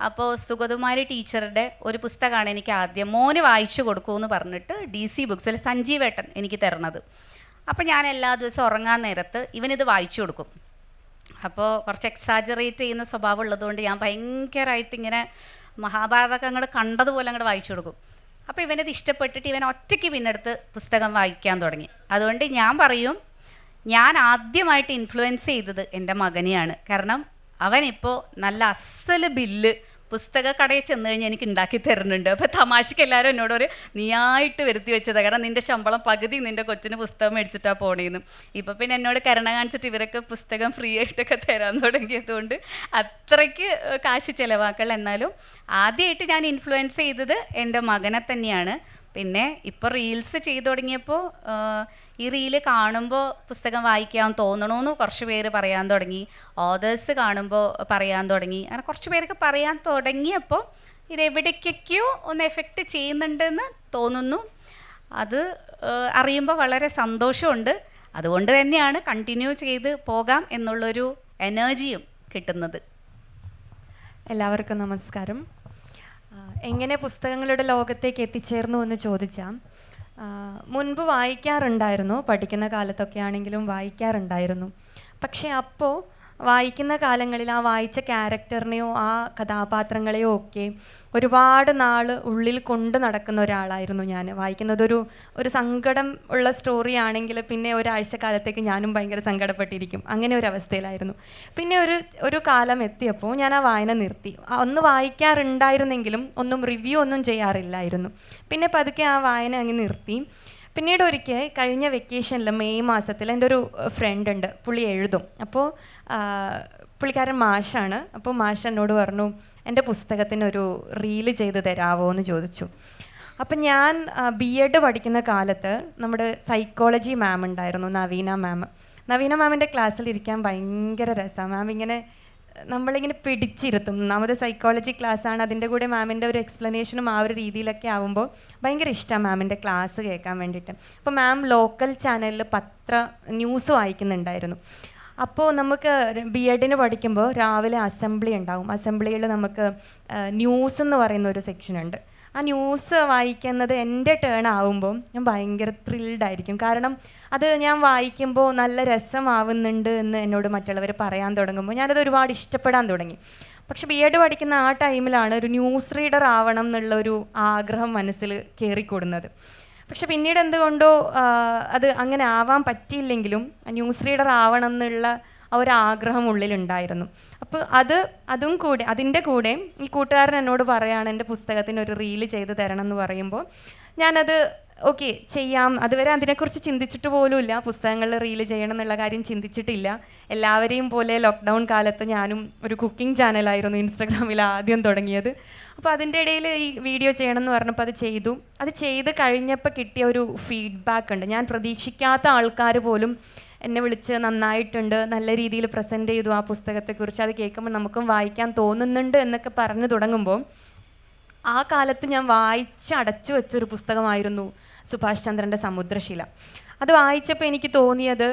അപ്പോൾ സുഗതകുമാരി ടീച്ചറുടെ ഒരു പുസ്തകമാണ് എനിക്ക് ആദ്യം മോന് വായിച്ചു കൊടുക്കുമെന്ന് പറഞ്ഞിട്ട് DC ബുക്സിൽ സഞ്ജീവേട്ടൻ എനിക്ക് തരണത്. അപ്പോൾ ഞാൻ എല്ലാ ദിവസവും ഉറങ്ങാൻ നേരത്ത് ഇവനിത് വായിച്ചു കൊടുക്കും. അപ്പോൾ കുറച്ച് എക്സാജറേറ്റ് ചെയ്യുന്ന സ്വഭാവം ഉള്ളതുകൊണ്ട് ഞാൻ ഭയങ്കരമായിട്ട് ഇങ്ങനെ മഹാഭാരതമൊക്കെ അങ്ങോട്ട് കണ്ടതുപോലെ അങ്ങോട്ട് വായിച്ചു കൊടുക്കും. അപ്പോൾ ഇവനത് ഇഷ്ടപ്പെട്ടിട്ട് ഇവൻ ഒറ്റയ്ക്ക് പിന്നെടുത്ത് പുസ്തകം വായിക്കാൻ തുടങ്ങി. അതുകൊണ്ട് ഞാൻ പറയും, ഞാൻ ആദ്യമായിട്ട് ഇൻഫ്ലുവൻസ് ചെയ്തത് എൻ്റെ മകനെയാണ്. കാരണം അവനിപ്പോൾ നല്ല അസല് ബില്ല് പുസ്തക കടയിൽ ചെന്ന് കഴിഞ്ഞാൽ എനിക്ക് ഉണ്ടാക്കി തരുന്നുണ്ട്. അപ്പോൾ തമാശയ്ക്ക് എല്ലാവരും എന്നോട് ഒരു നീയായിട്ട് വരുത്തി വെച്ചതാണ്, കാരണം നിൻ്റെ ശമ്പളം പകുതി നിൻ്റെ കൊച്ചിന് പുസ്തകം മേടിച്ചിട്ടാണ് പോണേന്ന്. ഇപ്പോൾ പിന്നെ എന്നോട് കരുണ കാണിച്ചിട്ട് ഇവരൊക്കെ പുസ്തകം ഫ്രീ ആയിട്ടൊക്കെ തരാൻ തുടങ്ങിയതുകൊണ്ട് അത്രയ്ക്ക് കാശ് ചിലവാക്കൽ. എന്നാലും ആദ്യമായിട്ട് ഞാൻ ഇൻഫ്ലുവൻസ് ചെയ്തത് എൻ്റെ മകനെ തന്നെയാണ്. പിന്നെ ഇപ്പോൾ റീൽസ് ചെയ്തു തുടങ്ങിയപ്പോൾ ഈ റീല് കാണുമ്പോൾ പുസ്തകം വായിക്കാൻ തോന്നണമെന്ന് കുറച്ച് പേര് പറയാൻ തുടങ്ങി, ഓതേഴ്സ് കാണുമ്പോൾ പറയാൻ തുടങ്ങി. അങ്ങനെ കുറച്ച് പേരൊക്കെ പറയാൻ തുടങ്ങിയപ്പോൾ ഇതെവിടേക്കൊക്കെയോ ഒന്ന് എഫക്റ്റ് ചെയ്യുന്നുണ്ടെന്ന് തോന്നുന്നു. അത് അറിയുമ്പോൾ വളരെ സന്തോഷമുണ്ട്. അതുകൊണ്ട് തന്നെയാണ് കണ്ടിന്യൂ ചെയ്ത് പോകാം എന്നുള്ളൊരു എനർജിയും കിട്ടുന്നത്. എല്ലാവർക്കും നമസ്കാരം. എങ്ങനെ പുസ്തകങ്ങളുടെ ലോകത്തേക്ക് എത്തിച്ചേർന്നു എന്ന് ചോദിച്ചാൽ, മുൻപ് വായിക്കാറുണ്ടായിരുന്നു, പഠിക്കുന്ന കാലത്തൊക്കെ ആണെങ്കിലും വായിക്കാറുണ്ടായിരുന്നു. പക്ഷേ അപ്പോൾ വായിക്കുന്ന കാലങ്ങളിൽ ആ വായിച്ച ക്യാരക്ടറിനെയോ ആ കഥാപാത്രങ്ങളെയോ ഒക്കെ ഒരുപാട് നാൾ ഉള്ളിൽ കൊണ്ട് നടക്കുന്ന ഒരാളായിരുന്നു ഞാൻ. വായിക്കുന്നതൊരു സങ്കടം ഉള്ള സ്റ്റോറി ആണെങ്കിൽ പിന്നെ ഒരാഴ്ച കാലത്തേക്ക് ഞാനും ഭയങ്കര സങ്കടപ്പെട്ടിരിക്കും. അങ്ങനെ ഒരു അവസ്ഥയിലായിരുന്നു. പിന്നെ ഒരു കാലം എത്തിയപ്പോൾ ഞാൻ ആ വായന നിർത്തി. ഒന്ന് വായിക്കാറുണ്ടായിരുന്നെങ്കിലും ഒന്നും റിവ്യൂ ഒന്നും ചെയ്യാറില്ലായിരുന്നു. പിന്നെ പതുക്കെ ആ വായന അങ്ങ് നിർത്തി. പിന്നീട് ഒരിക്കൽ കഴിഞ്ഞ വെക്കേഷനിൽ മെയ് മാസത്തിൽ എൻ്റെ ഒരു ഫ്രണ്ട് ഉണ്ട്, പുള്ളി എഴുതും. അപ്പോൾ പുള്ളിക്കാരൻ മാഷാണ്. അപ്പോൾ മാഷ് എന്നോട് പറഞ്ഞു, എൻ്റെ പുസ്തകത്തിനൊരു റീല് ചെയ്ത് തരാമോ എന്ന് ചോദിച്ചു. അപ്പം ഞാൻ BEd പഠിക്കുന്ന കാലത്ത് നമ്മുടെ സൈക്കോളജി മാം ഉണ്ടായിരുന്നു, നവീന മാം. നവീന മാമിൻ്റെ ക്ലാസ്സിൽ ഇരിക്കാൻ ഭയങ്കര രസമാണ്. മാം ഇങ്ങനെ നമ്മളിങ്ങനെ പിടിച്ചിരുത്തും. ഒന്നാമത് സൈക്കോളജി ക്ലാസ്സാണ്, അതിൻ്റെ കൂടെ മാമിൻ്റെ ഒരു എക്സ്പ്ലനേഷനും ആ ഒരു രീതിയിലൊക്കെ ആവുമ്പോൾ ഭയങ്കര ഇഷ്ടമാണ് മാമിൻ്റെ ക്ലാസ് കേൾക്കാൻ വേണ്ടിയിട്ട്. അപ്പോൾ മാം ലോക്കൽ ചാനലിൽ ന്യൂസ് വായിക്കുന്നുണ്ടായിരുന്നു. അപ്പോൾ നമുക്ക് BEdന് പഠിക്കുമ്പോൾ രാവിലെ അസംബ്ലി ഉണ്ടാവും. അസംബ്ലിയിൽ നമുക്ക് ന്യൂസ് എന്ന് പറയുന്ന ഒരു സെക്ഷനുണ്ട്. ആ ന്യൂസ് വായിക്കുന്നത് എൻ്റെ ടേൺ ആവുമ്പോൾ ഞാൻ ഭയങ്കര ത്രിൽഡായിരിക്കും. കാരണം അത് ഞാൻ വായിക്കുമ്പോൾ നല്ല രസമാവുന്നുണ്ട് എന്ന് എന്നോട് മറ്റുള്ളവർ പറയാൻ തുടങ്ങുമ്പോൾ ഞാനത് ഒരുപാട് ഇഷ്ടപ്പെടാൻ തുടങ്ങി. പക്ഷെ BEd പഠിക്കുന്ന ആ ടൈമിലാണ് ഒരു ന്യൂസ് റീഡർ ആവണം എന്നുള്ളൊരു ആഗ്രഹം മനസ്സിൽ കയറിക്കൂടുന്നത്. പക്ഷെ പിന്നീട് എന്തുകൊണ്ടോ അത് അങ്ങനെ ആവാൻ പറ്റിയില്ലെങ്കിലും ന്യൂസ് റീഡർ ആവണം എന്നുള്ള ആ ഒരു ആഗ്രഹം ഉള്ളിലുണ്ടായിരുന്നു. അപ്പോൾ അതും കൂടെ അതിൻ്റെ കൂടെ ഈ കൂട്ടുകാരൻ എന്നോട് പറയുകയാണ് എൻ്റെ പുസ്തകത്തിന് ഒരു റീല് ചെയ്ത് തരണം എന്ന് പറയുമ്പോൾ ഞാനത് ഓക്കെ ചെയ്യാം. അതുവരെ അതിനെക്കുറിച്ച് ചിന്തിച്ചിട്ട് പോലുമില്ല, പുസ്തകങ്ങളിൽ റീല് ചെയ്യണം എന്നുള്ള കാര്യം ചിന്തിച്ചിട്ടില്ല. എല്ലാവരെയും പോലെ ലോക്ക്ഡൗൺ കാലത്ത് ഞാനും ഒരു കുക്കിംഗ് ചാനലായിരുന്നു ഇൻസ്റ്റഗ്രാമിൽ ആദ്യം തുടങ്ങിയത്. അപ്പോൾ അതിൻ്റെ ഇടയിൽ ഈ വീഡിയോ ചെയ്യണം എന്ന് പറഞ്ഞപ്പോൾ അത് ചെയ്ത് കഴിഞ്ഞപ്പോൾ കിട്ടിയ ഒരു ഫീഡ്ബാക്ക് ഉണ്ട്. ഞാൻ പ്രതീക്ഷിക്കാത്ത ആൾക്കാർ പോലും എന്നെ വിളിച്ച് നന്നായിട്ടുണ്ട്, നല്ല രീതിയിൽ പ്രസൻറ്റ് ചെയ്തു ആ പുസ്തകത്തെക്കുറിച്ച്, അത് കേൾക്കുമ്പോൾ നമുക്കും വായിക്കാൻ തോന്നുന്നുണ്ട് എന്നൊക്കെ പറഞ്ഞു തുടങ്ങുമ്പോൾ ആ കാലത്ത് ഞാൻ അടച്ചു വെച്ചൊരു പുസ്തകമായിരുന്നു സുഭാഷ് ചന്ദ്രൻ്റെ സമുദ്രശില. അത് വായിച്ചപ്പോൾ എനിക്ക് തോന്നിയത്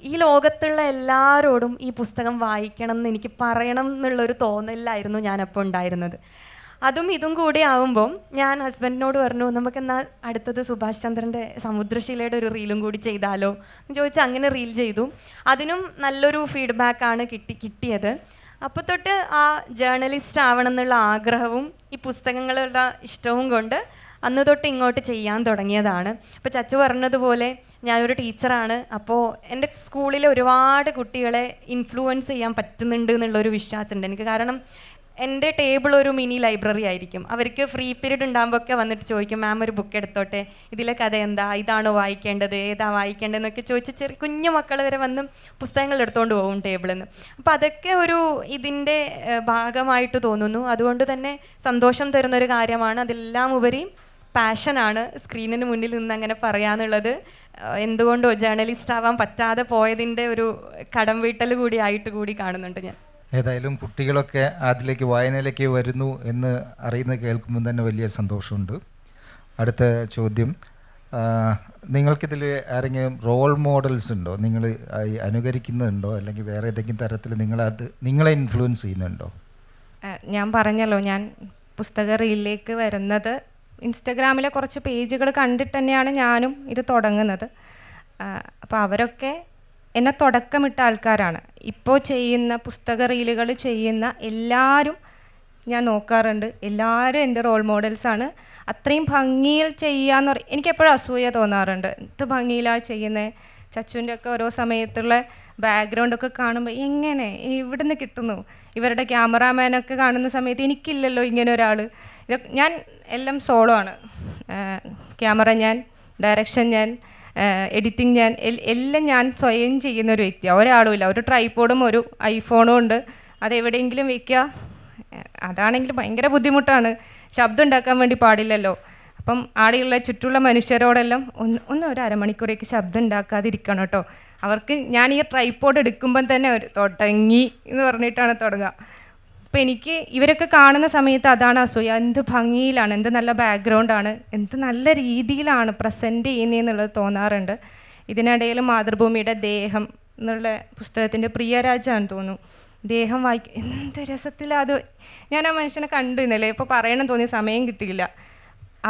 ഈ ലോകത്തുള്ള എല്ലാവരോടും ഈ പുസ്തകം വായിക്കണം എന്ന് എനിക്ക് പറയണം എന്നുള്ളൊരു തോന്നലിലായിരുന്നു ഞാനപ്പോൾ ഉണ്ടായിരുന്നത്. അതും ഇതും കൂടി ആവുമ്പോൾ ഞാൻ ഹസ്ബൻഡിനോട് പറഞ്ഞു, നമുക്കെന്നാൽ അടുത്തത് സുഭാഷ് ചന്ദ്രൻ്റെ സമുദ്രശിലയുടെ ഒരു റീലും കൂടി ചെയ്താലോ എന്ന് ചോദിച്ചാൽ അങ്ങനെ റീൽ ചെയ്തു. അതിനും നല്ലൊരു ഫീഡ്ബാക്കാണ് കിട്ടിയത്. അപ്പോൾ തൊട്ട് ആ ജേർണലിസ്റ്റ് ആവണം എന്നുള്ള ആഗ്രഹവും ഈ പുസ്തകങ്ങളുടെ ഇഷ്ടവും കൊണ്ട് അന്ന് തൊട്ട് ഇങ്ങോട്ട് ചെയ്യാൻ തുടങ്ങിയതാണ്. ഇപ്പോൾ ചച്ചു പറഞ്ഞതുപോലെ ഞാനൊരു ടീച്ചറാണ്. അപ്പോൾ എൻ്റെ സ്കൂളിൽ ഒരുപാട് കുട്ടികളെ ഇൻഫ്ലുവൻസ് ചെയ്യാൻ പറ്റുന്നുണ്ട് എന്നുള്ളൊരു വിശ്വാസമുണ്ട് എനിക്ക്. കാരണം എൻ്റെ ടേബിൾ ഒരു മിനി ലൈബ്രറി ആയിരിക്കും. അവർക്ക് ഫ്രീ പീരീഡ് ഉണ്ടാകുമ്പോൾ ഒക്കെ വന്നിട്ട് ചോദിക്കും, മാം ഒരു ബുക്ക് എടുത്തോട്ടെ, ഇതിലെ കഥ എന്താ, ഇതാണോ വായിക്കേണ്ടത്, ഏതാ വായിക്കേണ്ടതെന്നൊക്കെ ചോദിച്ച് കുഞ്ഞു മക്കൾ വരെ വന്ന് പുസ്തകങ്ങൾ എടുത്തുകൊണ്ട് പോകും ടേബിളിൽ നിന്ന്. അപ്പോൾ അതൊക്കെ ഒരു ഇതിൻ്റെ ഭാഗമായിട്ട് തോന്നുന്നു. അതുകൊണ്ട് തന്നെ സന്തോഷം തരുന്നൊരു കാര്യമാണ്. അതെല്ലാം ഉപരി പാഷനാണ് സ്ക്രീനിന് മുന്നിൽ നിന്ന് അങ്ങനെ പറയാന്നുള്ളത്. എന്തുകൊണ്ടോ ജേർണലിസ്റ്റ് ആവാൻ പറ്റാതെ പോയതിൻ്റെ ഒരു കടം വീട്ടൽ കൂടി ആയിട്ട് കൂടി കാണുന്നുണ്ട് ഞാൻ. ഏതായാലും കുട്ടികളൊക്കെ അതിലേക്ക് വായനയിലേക്ക് വരുന്നു എന്ന് അറിയുന്നത് കേൾക്കുമ്പോൾ തന്നെ വലിയ സന്തോഷമുണ്ട്. അടുത്ത ചോദ്യം, നിങ്ങൾക്കിതിൽ ആരെങ്കിലും റോൾ മോഡൽസ് ഉണ്ടോ, നിങ്ങൾ അനുകരിക്കുന്നുണ്ടോ, അല്ലെങ്കിൽ വേറെ ഏതെങ്കിലും തരത്തിൽ നിങ്ങളെ ഇൻഫ്ലുവൻസ് ചെയ്യുന്നുണ്ടോ? ഞാൻ പറഞ്ഞല്ലോ, ഞാൻ പുസ്തക റീലിലേക്ക് വരുന്നത് ഇൻസ്റ്റഗ്രാമിലെ കുറച്ച് പേജുകൾ കണ്ടിട്ട് തന്നെയാണ് ഞാനും ഇത് തുടങ്ങുന്നത്. അപ്പോൾ അവരൊക്കെ എന്നെ തുടക്കമിട്ട ആൾക്കാരാണ്. ഇപ്പോൾ ചെയ്യുന്ന പുസ്തക റീലുകൾ ചെയ്യുന്ന എല്ലാവരും ഞാൻ നോക്കാറുണ്ട്. എല്ലാവരും എൻ്റെ റോൾ മോഡൽസാണ്. അത്രയും ഭംഗിയിൽ ചെയ്യാന്ന് എനിക്കെപ്പോഴും അസൂയ തോന്നാറുണ്ട്. എന്ത് ഭംഗിയിലാണ് ചെയ്യുന്നത്. ചച്ചുവിൻ്റെ ഒക്കെ ഓരോ സമയത്തുള്ള ബാക്ക്ഗ്രൗണ്ടൊക്കെ കാണുമ്പോൾ എങ്ങനെ ഇവിടുന്ന് കിട്ടുന്നു. ഇവരുടെ ക്യാമറാമാനൊക്കെ കാണുന്ന സമയത്ത് എനിക്കില്ലല്ലോ ഇങ്ങനെ ഒരാൾ. ഇതൊക്കെ ഞാൻ എല്ലാം സോളോ ആണ്. ക്യാമറ ഞാൻ, ഡയറക്ഷൻ ഞാൻ, എഡിറ്റിംഗ് ഞാൻ, എല്ലാം ഞാൻ സ്വയം ചെയ്യുന്ന ഒരു വ്യക്തിയാണ്. ഒരാളുമില്ല. ഒരു ട്രൈപോഡും ഒരു ഐഫോണും ഉണ്ട്. അതെവിടെയെങ്കിലും വയ്ക്കുക. അതാണെങ്കിൽ ഭയങ്കര ബുദ്ധിമുട്ടാണ്. ശബ്ദം ഉണ്ടാക്കാൻ വേണ്ടി പാടില്ലല്ലോ. അപ്പം ആടെയുള്ള ചുറ്റുള്ള മനുഷ്യരോടെല്ലാം ഒരു അരമണിക്കൂറേക്ക് ശബ്ദം ഉണ്ടാക്കാതിരിക്കണം കേട്ടോ. അവർക്ക് ഞാൻ ഈ ട്രൈപോഡ് എടുക്കുമ്പം തന്നെ അവർ തുടങ്ങി എന്ന് പറഞ്ഞിട്ടാണ് തുടങ്ങുക. അപ്പോൾ എനിക്ക് ഇവരൊക്കെ കാണുന്ന സമയത്ത് അതാണ് അസൂയ. എന്ത് ഭംഗിയിലാണ്, എന്ത് നല്ല ബാക്ക്ഗ്രൗണ്ടാണ്, എന്ത് നല്ല രീതിയിലാണ് പ്രസൻറ്റ് ചെയ്യുന്നതെന്നുള്ളത് തോന്നാറുണ്ട്. ഇതിനിടയിൽ മാതൃഭൂമിയുടെ ദേഹം എന്നുള്ള പുസ്തകത്തിൻ്റെ പ്രിയരാജാണെന്ന് തോന്നുന്നു. ദേഹം വായിക്കും, എന്ത് രസത്തിലത്. ഞാൻ ആ മനുഷ്യനെ കണ്ടു ഇന്നലെ. ഇപ്പോൾ പറയണം തോന്നിയ സമയം കിട്ടിയില്ല.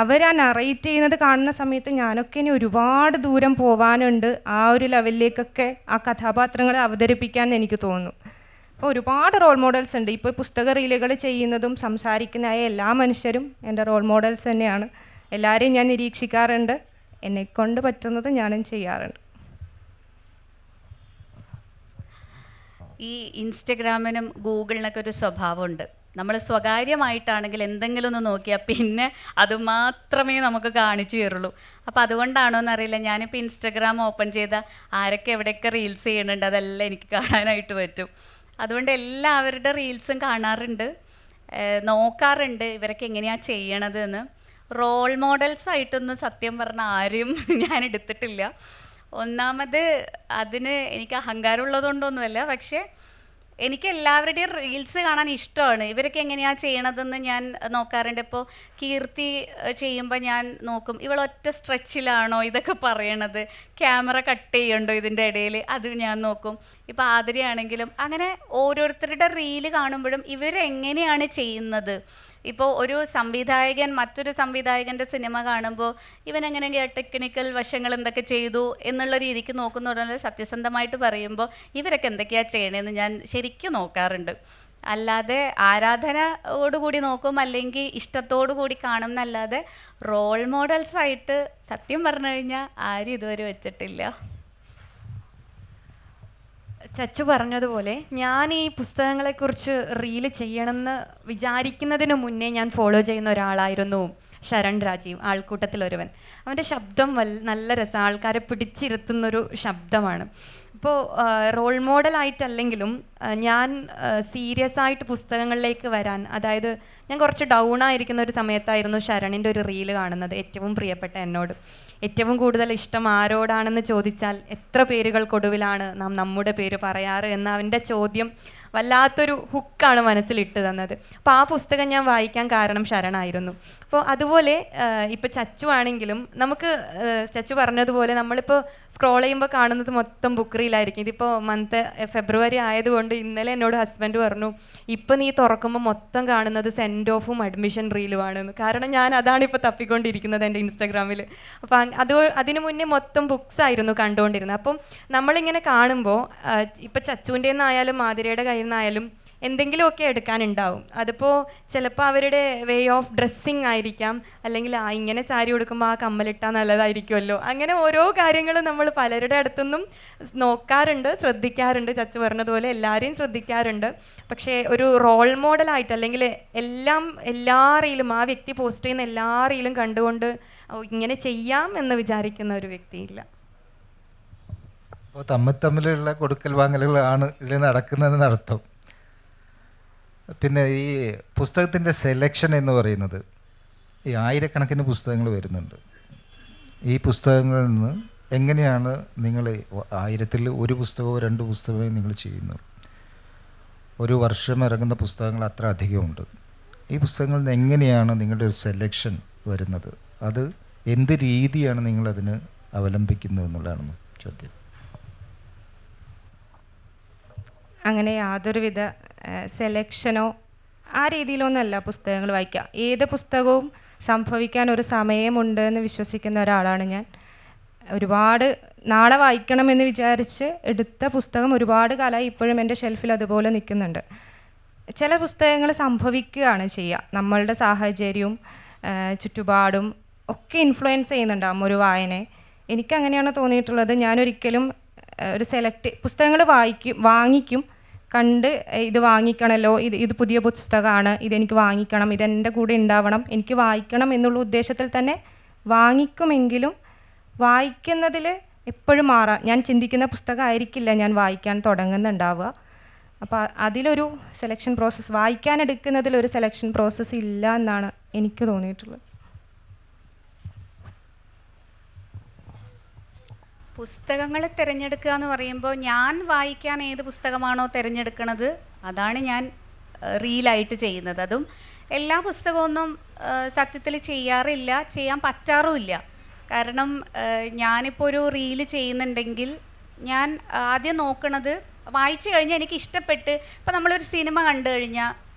അവരാ നറേറ്റ് ചെയ്യുന്നത് കാണുന്ന സമയത്ത് ഞാനൊക്കെ ഇനി ഒരുപാട് ദൂരം പോവാനുണ്ട് ആ ഒരു ലെവലിലേക്കൊക്കെ ആ കഥാപാത്രങ്ങളെ അവതരിപ്പിക്കാൻ എനിക്ക് തോന്നുന്നു. അപ്പോൾ ഒരുപാട് റോൾ മോഡൽസ് ഉണ്ട്. ഇപ്പോൾ പുസ്തക റീലുകൾ ചെയ്യുന്നതും സംസാരിക്കുന്നതായ എല്ലാ മനുഷ്യരും എൻ്റെ റോൾ മോഡൽസ് തന്നെയാണ്. എല്ലാവരെയും ഞാൻ നിരീക്ഷിക്കാറുണ്ട്. എന്നെക്കൊണ്ട് പറ്റുന്നത് ഞാനും ചെയ്യാറുണ്ട്. ഈ ഇൻസ്റ്റഗ്രാമിനും ഗൂഗിളിനൊക്കെ ഒരു സ്വഭാവമുണ്ട്. നമ്മൾ സ്വകാര്യമായിട്ടാണെങ്കിൽ എന്തെങ്കിലും ഒന്ന് നോക്കിയാൽ പിന്നെ അതുമാത്രമേ നമുക്ക് കാണിച്ചു തരുള്ളൂ. അപ്പോൾ അതുകൊണ്ടാണോ എന്നറിയില്ല, ഞാനിപ്പോൾ ഇൻസ്റ്റഗ്രാം ഓപ്പൺ ചെയ്താൽ ആരൊക്കെ എവിടെയൊക്കെ റീൽസ് ചെയ്യുന്നുണ്ട് അതെല്ലാം എനിക്ക് കാണാനായിട്ട് പറ്റും. അതുകൊണ്ട് എല്ലാവരുടെ റീൽസും കാണാറുണ്ട്, നോക്കാറുണ്ട് ഇവരൊക്കെ എങ്ങനെയാണ് ചെയ്യണത് എന്ന്. റോൾ മോഡൽസ് ആയിട്ടൊന്നും സത്യം പറഞ്ഞാൽ ആരും ഞാൻ എടുത്തിട്ടില്ല. ഒന്നാമത് അതിന് എനിക്ക് അഹങ്കാരമുള്ളതുകൊണ്ടൊന്നുമല്ല, പക്ഷേ എനിക്ക് എല്ലാവരുടെയും റീൽസ് കാണാൻ ഇഷ്ടമാണ്. ഇവരൊക്കെ എങ്ങനെയാണ് ചെയ്യണതെന്ന് ഞാൻ നോക്കാറുണ്ട്. ഇപ്പോൾ കീർത്തി ചെയ്യുമ്പോൾ ഞാൻ നോക്കും, ഇവളൊറ്റ സ്ട്രെച്ചിലാണോ ഇതൊക്കെ പറയണത്, ക്യാമറ കട്ട് ചെയ്യണ്ടോ ഇതിൻ്റെ ഇടയിൽ, അത് ഞാൻ നോക്കും. ഇപ്പോൾ ആതിരയാണെങ്കിലും അങ്ങനെ ഓരോരുത്തരുടെ റീല് കാണുമ്പോഴും ഇവരെങ്ങനെയാണ് ചെയ്യുന്നത്. ഇപ്പോൾ ഒരു സംവിധായകൻ മറ്റൊരു സംവിധായകൻ്റെ സിനിമ കാണുമ്പോൾ ഇവനെങ്ങനെ ടെക്നിക്കൽ വശങ്ങൾ എന്തൊക്കെ ചെയ്തു എന്നുള്ള രീതിക്ക് നോക്കുന്നതോടെ സത്യസന്ധമായിട്ട് പറയുമ്പോൾ ഇവരൊക്കെ എന്തൊക്കെയാണ് ചെയ്യണതെന്ന് ഞാൻ ശരിക്കും നോക്കാറുണ്ട്. അല്ലാതെ ആരാധനയോടുകൂടി നോക്കും, അല്ലെങ്കിൽ ഇഷ്ടത്തോടു കൂടി കാണും എന്നല്ലാതെ റോൾ മോഡൽസായിട്ട് സത്യം പറഞ്ഞു കഴിഞ്ഞാൽ ആരും ഇതുവരെ വെച്ചിട്ടില്ല. ചച്ചു പറഞ്ഞതുപോലെ ഞാൻ ഈ പുസ്തകങ്ങളെക്കുറിച്ച് റീല് ചെയ്യണമെന്ന് വിചാരിക്കുന്നതിന് മുന്നേ ഞാൻ ഫോളോ ചെയ്യുന്ന ഒരാളായിരുന്നു ശരൺ രാജീവ്, ആൾക്കൂട്ടത്തിലൊരുവൻ. അവൻ്റെ ശബ്ദം നല്ല രസം, ആൾക്കാരെ പിടിച്ചിരുത്തുന്നൊരു ശബ്ദമാണ്. അപ്പോൾ റോൾ മോഡലായിട്ടല്ലെങ്കിലും ഞാൻ സീരിയസ് ആയിട്ട് പുസ്തകങ്ങളിലേക്ക് വരാൻ, അതായത് ഞാൻ കുറച്ച് ഡൗൺ ആയിരിക്കുന്ന ഒരു സമയത്തായിരുന്നു ശരണിൻ്റെ ഒരു റീല് കാണുന്നത്, ഏറ്റവും പ്രിയപ്പെട്ട എന്നോട്. ഏറ്റവും കൂടുതൽ ഇഷ്ടം ആരോടാണെന്ന് ചോദിച്ചാൽ എത്ര പേരുകൾക്കൊടുവിലാണ് നാം നമ്മുടെ പേര് പറയാറ് എന്ന അവൻ്റെ ചോദ്യം വല്ലാത്തൊരു ഹുക്കാണ് മനസ്സിലിട്ട് തന്നത്. അപ്പോൾ ആ പുസ്തകം ഞാൻ വായിക്കാൻ കാരണം ശരണായിരുന്നു. അപ്പോൾ അതുപോലെ ഇപ്പോൾ ചച്ചു ആണെങ്കിലും നമുക്ക് ചച്ചു പറഞ്ഞതുപോലെ നമ്മളിപ്പോൾ സ്ക്രോൾ ചെയ്യുമ്പോൾ കാണുന്നത് മൊത്തം ബുക്ക് റീലായിരിക്കും. ഇതിപ്പോൾ ഫെബ്രുവരി ആയതുകൊണ്ട് ഇന്നലെ എന്നോട് ഹസ്ബൻഡ് പറഞ്ഞു, ഇപ്പം നീ തുറക്കുമ്പോൾ മൊത്തം കാണുന്നത് സെൻഡ് ഓഫും അഡ്മിഷൻ റീലുമാണെന്ന്. കാരണം ഞാൻ അതാണ് ഇപ്പോൾ തപ്പിക്കൊണ്ടിരിക്കുന്നത് എൻ്റെ ഇൻസ്റ്റാഗ്രാമിൽ. അപ്പോൾ അതിനു മുന്നേ മൊത്തം ബുക്സ് ആയിരുന്നു കണ്ടുകൊണ്ടിരുന്നത്. അപ്പം നമ്മളിങ്ങനെ കാണുമ്പോൾ ഇപ്പോൾ ചച്ചുവിൻ്റെ നിന്നായാലും മാതിരയുടെ കയ്യിൽ നിന്നായാലും എന്തെങ്കിലുമൊക്കെ എടുക്കാനുണ്ടാവും. അതിപ്പോൾ ചിലപ്പോൾ അവരുടെ വേ ഓഫ് ഡ്രസ്സിങ് ആയിരിക്കാം, അല്ലെങ്കിൽ ഇങ്ങനെ സാരി ഉടുക്കുമ്പോൾ ആ കമ്മലിട്ടാൽ നല്ലതായിരിക്കുമല്ലോ, അങ്ങനെ ഓരോ കാര്യങ്ങളും നമ്മൾ പലരുടെ അടുത്തുനിന്നും നോക്കാറുണ്ട്, ശ്രദ്ധിക്കാറുണ്ട്. ചച്ചു പറഞ്ഞതുപോലെ എല്ലാവരെയും ശ്രദ്ധിക്കാറുണ്ട്. പക്ഷേ ഒരു റോൾ മോഡലായിട്ട് അല്ലെങ്കിൽ എല്ലാ റീലും ആ വ്യക്തി പോസ്റ്റ് ചെയ്യുന്ന എല്ലാ റീലും കണ്ടുകൊണ്ട് ഇങ്ങനെ ചെയ്യാം എന്ന് വിചാരിക്കുന്ന ഒരു വ്യക്തിയില്ല. അപ്പോൾ തമ്മിലുള്ള കൊടുക്കൽ വാങ്ങലുകളാണ് ഇതിൽ നടക്കുന്നതെന്ന് അർത്ഥം. പിന്നെ ഈ പുസ്തകത്തിൻ്റെ സെലക്ഷൻ എന്ന് പറയുന്നത്, ഈ ആയിരക്കണക്കിന് പുസ്തകങ്ങൾ വരുന്നുണ്ട്. ഈ പുസ്തകങ്ങളിൽ നിന്ന് എങ്ങനെയാണ് നിങ്ങൾ 1000-ൽ 1 പുസ്തകമോ 2 പുസ്തകമോ നിങ്ങൾ ചെയ്യുന്നത്? ഒരു വർഷം ഇറങ്ങുന്ന പുസ്തകങ്ങൾ അത്ര അധികമുണ്ട്. ഈ പുസ്തകങ്ങളിൽ നിന്ന് എങ്ങനെയാണ് നിങ്ങളുടെ ഒരു സെലക്ഷൻ വരുന്നത്? അത് എന്ത് രീതിയാണ് നിങ്ങളതിന് അവലംബിക്കുന്നത് എന്നുള്ളതാണ് ചോദ്യം. അങ്ങനെ യാതൊരുവിധ സെലക്ഷനോ ആ രീതിയിലൊന്നുമല്ല പുസ്തകങ്ങൾ വായിക്കുക. ഏത് പുസ്തകവും സംഭവിക്കാൻ ഒരു സമയമുണ്ട് എന്ന് വിശ്വസിക്കുന്ന ഒരാളാണ് ഞാൻ. ഒരുപാട് നാളെ വായിക്കണമെന്ന് വിചാരിച്ച് എടുത്ത പുസ്തകം ഒരുപാട് കാലമായി ഇപ്പോഴും എൻ്റെ ഷെൽഫിൽ അതുപോലെ നിൽക്കുന്നുണ്ട്. ചില പുസ്തകങ്ങൾ സംഭവിക്കുകയാണ് ചെയ്യുക, നമ്മളുടെ സാഹചര്യവും ചുറ്റുപാടും ഒക്കെ ഇൻഫ്ലുവൻസ് ചെയ്യുന്നുണ്ടാകും ഒരു വായനയെ. എനിക്കങ്ങനെയാണ് തോന്നിയിട്ടുള്ളത്. ഞാനൊരിക്കലും ഒരു പുസ്തകങ്ങൾ വാങ്ങിക്കും, കണ്ട് ഇത് വാങ്ങിക്കണമല്ലോ, ഇത് പുതിയ പുസ്തകമാണ്, ഇതെനിക്ക് വാങ്ങിക്കണം, ഇതെൻ്റെ കൂടെ ഉണ്ടാവണം, എനിക്ക് വായിക്കണം എന്നുള്ള ഉദ്ദേശത്തിൽ തന്നെ വാങ്ങിക്കുമെങ്കിലും വായിക്കുന്നതിൽ എപ്പോഴും ഞാൻ ചിന്തിക്കുന്ന പുസ്തകമായിരിക്കില്ല ഞാൻ വായിക്കാൻ തുടങ്ങുന്നുണ്ടാവുക. അപ്പോൾ അതിലൊരു സെലക്ഷൻ പ്രോസസ്സ്, വായിക്കാനെടുക്കുന്നതിലൊരു സെലക്ഷൻ പ്രോസസ്സ് ഇല്ല എന്നാണ് എനിക്ക് തോന്നിയിട്ടുള്ളത്. പുസ്തകങ്ങൾ തിരഞ്ഞെടുക്കുക എന്ന് പറയുമ്പോൾ ഞാൻ വായിക്കാൻ ഏത് പുസ്തകമാണോ തിരഞ്ഞെടുക്കുന്നത് അതാണ് ഞാൻ റീലായിട്ട് ചെയ്യുന്നത്. അതും എല്ലാ പുസ്തകമൊന്നും സത്യത്തിൽ ചെയ്യാറില്ല, ചെയ്യാൻ പറ്റാറുമില്ല. കാരണം ഞാനിപ്പോൾ ഒരു റീല് ചെയ്യുന്നുണ്ടെങ്കിൽ ഞാൻ ആദ്യം നോക്കണത്, വായിച്ചു കഴിഞ്ഞാൽ എനിക്ക് ഇഷ്ടപ്പെട്ട്, ഇപ്പോൾ നമ്മളൊരു സിനിമ കണ്ടു കഴിഞ്ഞാൽ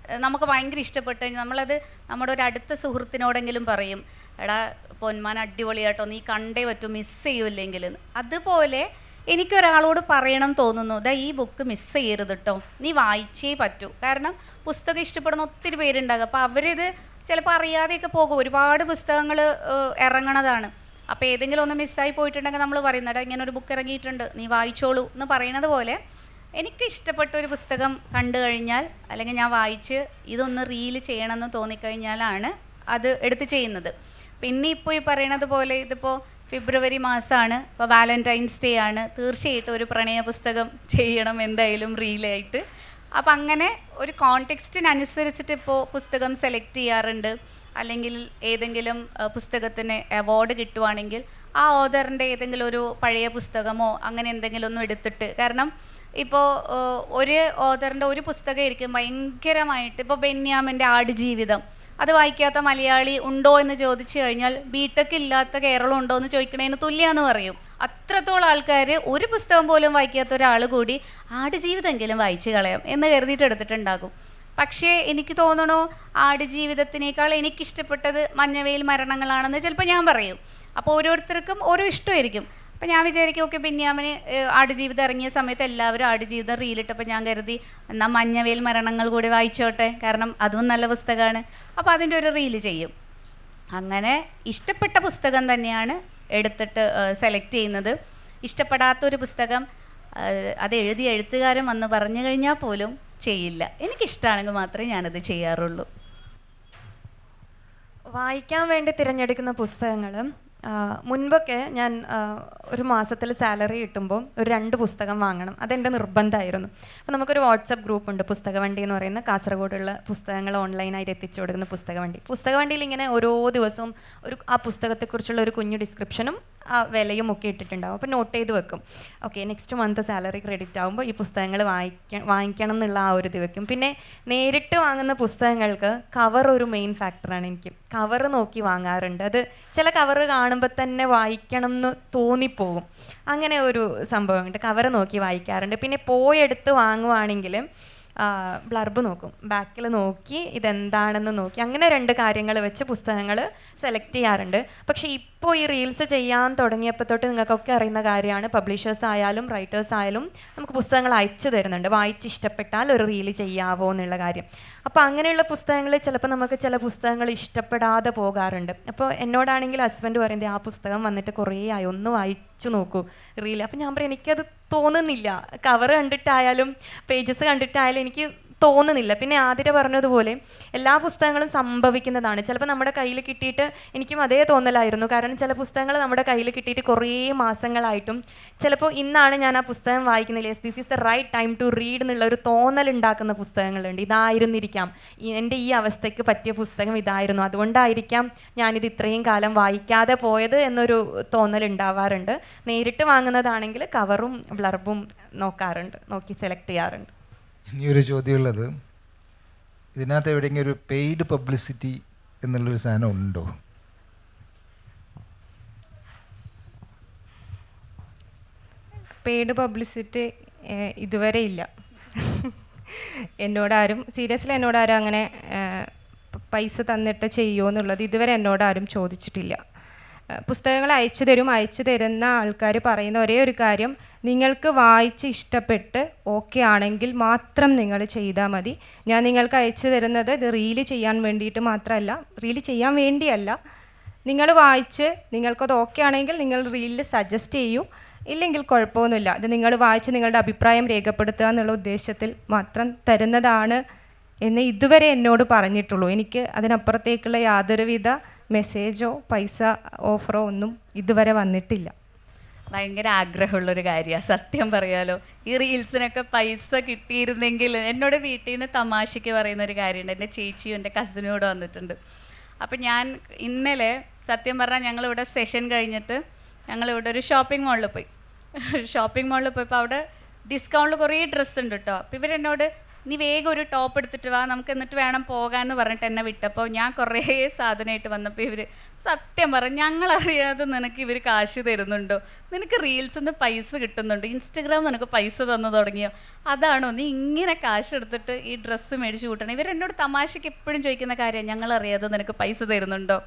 നമുക്ക് ഭയങ്കര ഇഷ്ടപ്പെട്ട് കഴിഞ്ഞാൽ നമ്മളത് നമ്മുടെ ഒരു അടുത്ത സുഹൃത്തിനോടെങ്കിലും പറയും, എടാ പൊന്മാൻ അടിപൊളിയാട്ടോ, നീ കണ്ടേ പറ്റൂ, മിസ് ചെയ്യൂല്ലെങ്കിൽ. അതുപോലെ എനിക്കൊരാളോട് പറയണം തോന്നുന്നു, ദാ ഈ ബുക്ക് മിസ് ചെയ്യരുത് കേട്ടോ, നീ വായിച്ചേ പറ്റൂ. കാരണം പുസ്തകം ഇഷ്ടപ്പെടുന്ന ഒത്തിരി പേരുണ്ടാകും. അപ്പോൾ അവരിത് ചിലപ്പോൾ അറിയാതെയൊക്കെ പോകും. ഒരുപാട് പുസ്തകങ്ങൾ ഇറങ്ങണതാണ്. അപ്പോൾ ഏതെങ്കിലും ഒന്ന് മിസ്സായി പോയിട്ടുണ്ടെങ്കിൽ നമ്മൾ പറയുന്നത്, ഇങ്ങനെ ഒരു ബുക്ക് ഇറങ്ങിയിട്ടുണ്ട്, നീ വായിച്ചോളൂ എന്ന് പറയുന്നത് പോലെ എനിക്ക് ഇഷ്ടപ്പെട്ട ഒരു പുസ്തകം കണ്ടു കഴിഞ്ഞാൽ, അല്ലെങ്കിൽ ഞാൻ വായിച്ച് ഇതൊന്ന് റീല് ചെയ്യണമെന്ന് തോന്നിക്കഴിഞ്ഞാലാണ് അത് എടുത്ത് ചെയ്യുന്നത്. പിന്നെ ഇപ്പോൾ ഈ പറയണത് പോലെ ഇതിപ്പോൾ ഫെബ്രുവരി മാസമാണ്, ഇപ്പോൾ വാലൻറ്റൈൻസ് ഡേ ആണ്, തീർച്ചയായിട്ടും ഒരു പ്രണയ പുസ്തകം ചെയ്യണം എന്തായാലും റീലായിട്ട്. അപ്പം അങ്ങനെ ഒരു കോണ്ടെക്സ്റ്റിനനുസരിച്ചിട്ട് ഇപ്പോൾ പുസ്തകം സെലക്ട് ചെയ്യാറുണ്ട്. അല്ലെങ്കിൽ ഏതെങ്കിലും പുസ്തകത്തിന് അവാർഡ് കിട്ടുവാണെങ്കിൽ ആ ഓഥറിൻ്റെ ഏതെങ്കിലും ഒരു പഴയ പുസ്തകമോ അങ്ങനെ എന്തെങ്കിലും ഒന്നും എടുത്തിട്ട്, കാരണം ഇപ്പോൾ ഒരു ഓഥറിൻ്റെ ഒരു പുസ്തകമായിരിക്കും ഭയങ്കരമായിട്ട്, ഇപ്പോൾ ബെന്യാമിൻ്റെ ആടുജീവിതം അത് വായിക്കാത്ത മലയാളി ഉണ്ടോ എന്ന് ചോദിച്ചു കഴിഞ്ഞാൽ ബിടെക് ഇല്ലാത്ത കേരളം ഉണ്ടോ എന്ന് ചോദിക്കണതിന് തുല്യമാണെന്ന് പറയും. അത്രത്തോളം ആൾക്കാർ ഒരു പുസ്തകം പോലും വായിക്കാത്ത ഒരാൾ കൂടി ആടുജീവിതമെങ്കിലും വായിച്ച് കളയാം എന്ന് കരുതിയിട്ട് എടുത്തിട്ടുണ്ടാകും. പക്ഷേ എനിക്ക് തോന്നണു ആടുജീവിതത്തിനേക്കാൾ എനിക്കിഷ്ടപ്പെട്ടത് മഞ്ഞവെയിൽ മരണങ്ങളാണെന്ന് ചിലപ്പോൾ ഞാൻ പറയും. അപ്പോൾ ഓരോരുത്തർക്കും ഓരോ ഇഷ്ടമായിരിക്കും. അപ്പോൾ ഞാൻ വിചാരിക്കും ഓക്കെ, ബെന്യാമിന് ആടുജീവിതം ഇറങ്ങിയ സമയത്ത് എല്ലാവരും ആടുജീവിതം റീലിട്ടപ്പോൾ ഞാൻ കരുതി എന്നാൽ മഞ്ഞവെയിൽ മരണങ്ങൾ കൂടി വായിച്ചോട്ടെ, കാരണം അതും നല്ല പുസ്തകമാണ്. അപ്പോൾ അതിൻ്റെ ഒരു റീല് ചെയ്യും. അങ്ങനെ ഇഷ്ടപ്പെട്ട പുസ്തകം തന്നെയാണ് എടുത്തിട്ട് സെലക്ട് ചെയ്യുന്നത്. ഇഷ്ടപ്പെടാത്തൊരു പുസ്തകം അത് എഴുതിയ എഴുത്തുകാരൻ വന്ന് പറഞ്ഞു കഴിഞ്ഞാൽ പോലും ചെയ്യില്ല. എനിക്കിഷ്ടമാണെങ്കിൽ മാത്രമേ ഞാനത് ചെയ്യാറുള്ളൂ. വായിക്കാൻ വേണ്ടി തിരഞ്ഞെടുക്കുന്ന പുസ്തകങ്ങൾ മുൻപൊക്കെ ഞാൻ ഒരു മാസത്തിൽ സാലറി കിട്ടുമ്പോൾ ഒരു 2 പുസ്തകം വാങ്ങണം, അതെൻ്റെ നിർബന്ധമായിരുന്നു. അപ്പോൾ നമുക്കൊരു വാട്സപ്പ് ഗ്രൂപ്പുണ്ട്, പുസ്തകവണ്ടി എന്ന് പറയുന്ന, കാസർഗോഡുള്ള പുസ്തകങ്ങൾ ഓൺലൈനായിട്ട് എത്തിച്ചു കൊടുക്കുന്ന പുസ്തകവണ്ടിയിൽ ഇങ്ങനെ ഓരോ ദിവസവും ആ പുസ്തകത്തെക്കുറിച്ചുള്ള ഒരു കുഞ്ഞു ഡിസ്ക്രിപ്ഷനും ആ വിലയും ഒക്കെ ഇട്ടിട്ടുണ്ടാവും. അപ്പോൾ നോട്ട് ചെയ്ത് വെക്കും. Okay, next month salary credit ആകുമ്പോൾ ഈ പുസ്തകങ്ങൾ വാങ്ങിക്കണം എന്നുള്ള ആ ഒരു ഇത് വെക്കും. പിന്നെ നേരിട്ട് വാങ്ങുന്ന പുസ്തകങ്ങൾക്ക് കവർ ഒരു മെയിൻ ഫാക്ടറാണ്. എനിക്ക് കവർ നോക്കി വാങ്ങാറുണ്ട്. അത് ചില കവർ കാണുമ്പോൾ തന്നെ വായിക്കണം എന്ന് തോന്നിപ്പോകും. അങ്ങനെ ഒരു സംഭവമുണ്ട്. കവർ നോക്കി വായിക്കാറുണ്ട്. പിന്നെ പോയെടുത്ത് വാങ്ങുവാണെങ്കിൽ ബ്ലർബ് നോക്കും, ബാക്കിൽ നോക്കി ഇതെന്താണെന്ന് നോക്കി, അങ്ങനെ 2 കാര്യങ്ങൾ വെച്ച് പുസ്തകങ്ങൾ സെലക്ട് ചെയ്യാറുണ്ട്. പക്ഷേ ഇപ്പോൾ ഈ റീൽസ് ചെയ്യാൻ തുടങ്ങിയപ്പോൾ തൊട്ട് നിങ്ങൾക്കൊക്കെ അറിയുന്ന കാര്യമാണ്, പബ്ലിഷേഴ്സ് ആയാലും റൈറ്റേഴ്സ് ആയാലും നമുക്ക് പുസ്തകങ്ങൾ അയച്ചു തരുന്നുണ്ട്, വായിച്ച് ഇഷ്ടപ്പെട്ടാൽ ഒരു റീല് ചെയ്യാവോ എന്നുള്ള കാര്യം. അപ്പോൾ അങ്ങനെയുള്ള പുസ്തകങ്ങൾ ചിലപ്പോൾ നമുക്ക് ചില പുസ്തകങ്ങൾ ഇഷ്ടപ്പെടാതെ പോകാറുണ്ട്. അപ്പോൾ എന്നോടാണെങ്കിൽ ഹസ്ബൻഡ് പറയുന്നത് ആ പുസ്തകം വന്നിട്ട് കുറേ ആയി, ഒന്ന് വായിച്ചു നോക്കൂ റീല്. അപ്പോൾ ഞാൻ പറയും എനിക്കത് തോന്നുന്നില്ല, കവർ കണ്ടിട്ടായാലും പേജസ് കണ്ടിട്ടായാലും എനിക്ക് തോന്നുന്നില്ല. പിന്നെ ആതിര പറഞ്ഞതുപോലെ എല്ലാ പുസ്തകങ്ങളും സംഭവിക്കുന്നതാണ്. ചിലപ്പോൾ നമ്മുടെ കയ്യിൽ കിട്ടിയിട്ട് എനിക്കും അതേ തോന്നലായിരുന്നു. കാരണം ചില പുസ്തകങ്ങൾ നമ്മുടെ കയ്യിൽ കിട്ടിയിട്ട് കുറേ മാസങ്ങളായിട്ടും ചിലപ്പോൾ ഇന്നാണ് ഞാൻ ആ പുസ്തകം വായിക്കുന്നില്ല, this is the right time to read എന്നുള്ള ഒരു തോന്നലുണ്ടാക്കുന്ന പുസ്തകങ്ങളുണ്ട്. ഇതായിരുന്നിരിക്കാം എൻ്റെ ഈ അവസ്ഥയ്ക്ക് പറ്റിയ പുസ്തകം, ഇതായിരുന്നു, അതുകൊണ്ടായിരിക്കാം ഞാനിത് ഇത്രയും കാലം വായിക്കാതെ പോയത് എന്നൊരു തോന്നലുണ്ടാവാറുണ്ട്. നേരിട്ട് വാങ്ങുന്നതാണെങ്കിൽ കവറും ബ്ലർബും നോക്കി സെലക്ട് ചെയ്യാറുണ്ട്. ഇനിയൊരു ചോദ്യമുള്ളത്, ഇതിനകത്ത് എവിടെയെങ്കിലും ഒരു പെയ്ഡ് പബ്ലിസിറ്റി എന്നുള്ളൊരു സാധനം ഉണ്ടോ? പെയ്ഡ് പബ്ലിസിറ്റി ഇതുവരെ ഇല്ല. സീരിയസ്ലി എന്നോടാരും അങ്ങനെ പൈസ തന്നിട്ട് ചെയ്യുമോ എന്നുള്ളത് ഇതുവരെ എന്നോടാരും ചോദിച്ചിട്ടില്ല. പുസ്തകങ്ങൾ അയച്ചു തരുന്ന ആൾക്കാർ പറയുന്ന ഒരേ ഒരു കാര്യം, നിങ്ങൾക്ക് വായിച്ച് ഇഷ്ടപ്പെട്ട് ഓക്കെ ആണെങ്കിൽ മാത്രം നിങ്ങൾ ചെയ്താൽ മതി. ഞാൻ നിങ്ങൾക്ക് അയച്ചു തരുന്നത് ഇത് റീല് ചെയ്യാൻ വേണ്ടിയിട്ട് മാത്രമല്ല, റീല് ചെയ്യാൻ വേണ്ടിയല്ല, നിങ്ങൾ വായിച്ച് നിങ്ങൾക്കത് ഓക്കെ ആണെങ്കിൽ നിങ്ങൾ റീലിൽ സജസ്റ്റ് ചെയ്യൂ, ഇല്ലെങ്കിൽ കുഴപ്പമൊന്നുമില്ല, ഇത് നിങ്ങൾ വായിച്ച് നിങ്ങളുടെ അഭിപ്രായം രേഖപ്പെടുത്തുക എന്നുള്ള ഉദ്ദേശത്തിൽ മാത്രം തരുന്നതാണ് എന്ന് ഇതുവരെ എന്നോട് പറഞ്ഞിട്ടുള്ളൂ. എനിക്ക് അതിനപ്പുറത്തേക്കുള്ള യാതൊരുവിധ മെസ്സേജോ പൈസ ഓഫറോ ഒന്നും ഇതുവരെ വന്നിട്ടില്ല. ഭയങ്കര ആഗ്രഹമുള്ളൊരു കാര്യമാണ് സത്യം പറയാലോ. ഈ റീൽസിനൊക്കെ പൈസ കിട്ടിയിരുന്നെങ്കിൽ, എന്നോട് വീട്ടിൽ നിന്ന് തമാശയ്ക്ക് പറയുന്നൊരു കാര്യമുണ്ട്. എൻ്റെ ചേച്ചിയും എൻ്റെ കസിനും കൂടെ വന്നിട്ടുണ്ട്. അപ്പം ഞാൻ ഇന്നലെ സത്യം പറഞ്ഞാൽ ഞങ്ങളിവിടെ സെഷൻ കഴിഞ്ഞിട്ട് ഞങ്ങളിവിടെ ഒരു ഷോപ്പിംഗ് മാളിൽ പോയപ്പോൾ അവിടെ ഡിസ്കൗണ്ടിൽ കുറേ ഡ്രസ്സ് ഉണ്ട് കേട്ടോ. അപ്പോൾ ഇവരെന്നോട് നീ വേഗം ഒരു ടോപ്പ് എടുത്തിട്ട് വാ, നമുക്ക് എന്നിട്ട് വേണം പോകാമെന്ന് പറഞ്ഞിട്ട് എന്നെ വിട്ടപ്പോൾ ഞാൻ കുറേ സാധനമായിട്ട് വന്നപ്പോൾ ഇവർ സത്യം പറഞ്ഞു, ഞങ്ങളറിയാതെ നിനക്ക് ഇവർ കാശ് തരുന്നുണ്ടോ, നിനക്ക് റീൽസിൽ നിന്ന് പൈസ കിട്ടുന്നുണ്ടോ, ഇൻസ്റ്റഗ്രാം നിനക്ക് പൈസ തന്നു തുടങ്ങിയോ, അതാണോ നീ ഇങ്ങനെ കാശ് എടുത്തിട്ട് ഈ ഡ്രസ്സ് മേടിച്ച് കൂട്ടണം. ഇവരെന്നോട് തമാശയ്ക്ക് എപ്പോഴും ചോദിക്കുന്ന കാര്യം, ഞങ്ങളറിയാതെ നിനക്ക് പൈസ തരുന്നുണ്ടോ.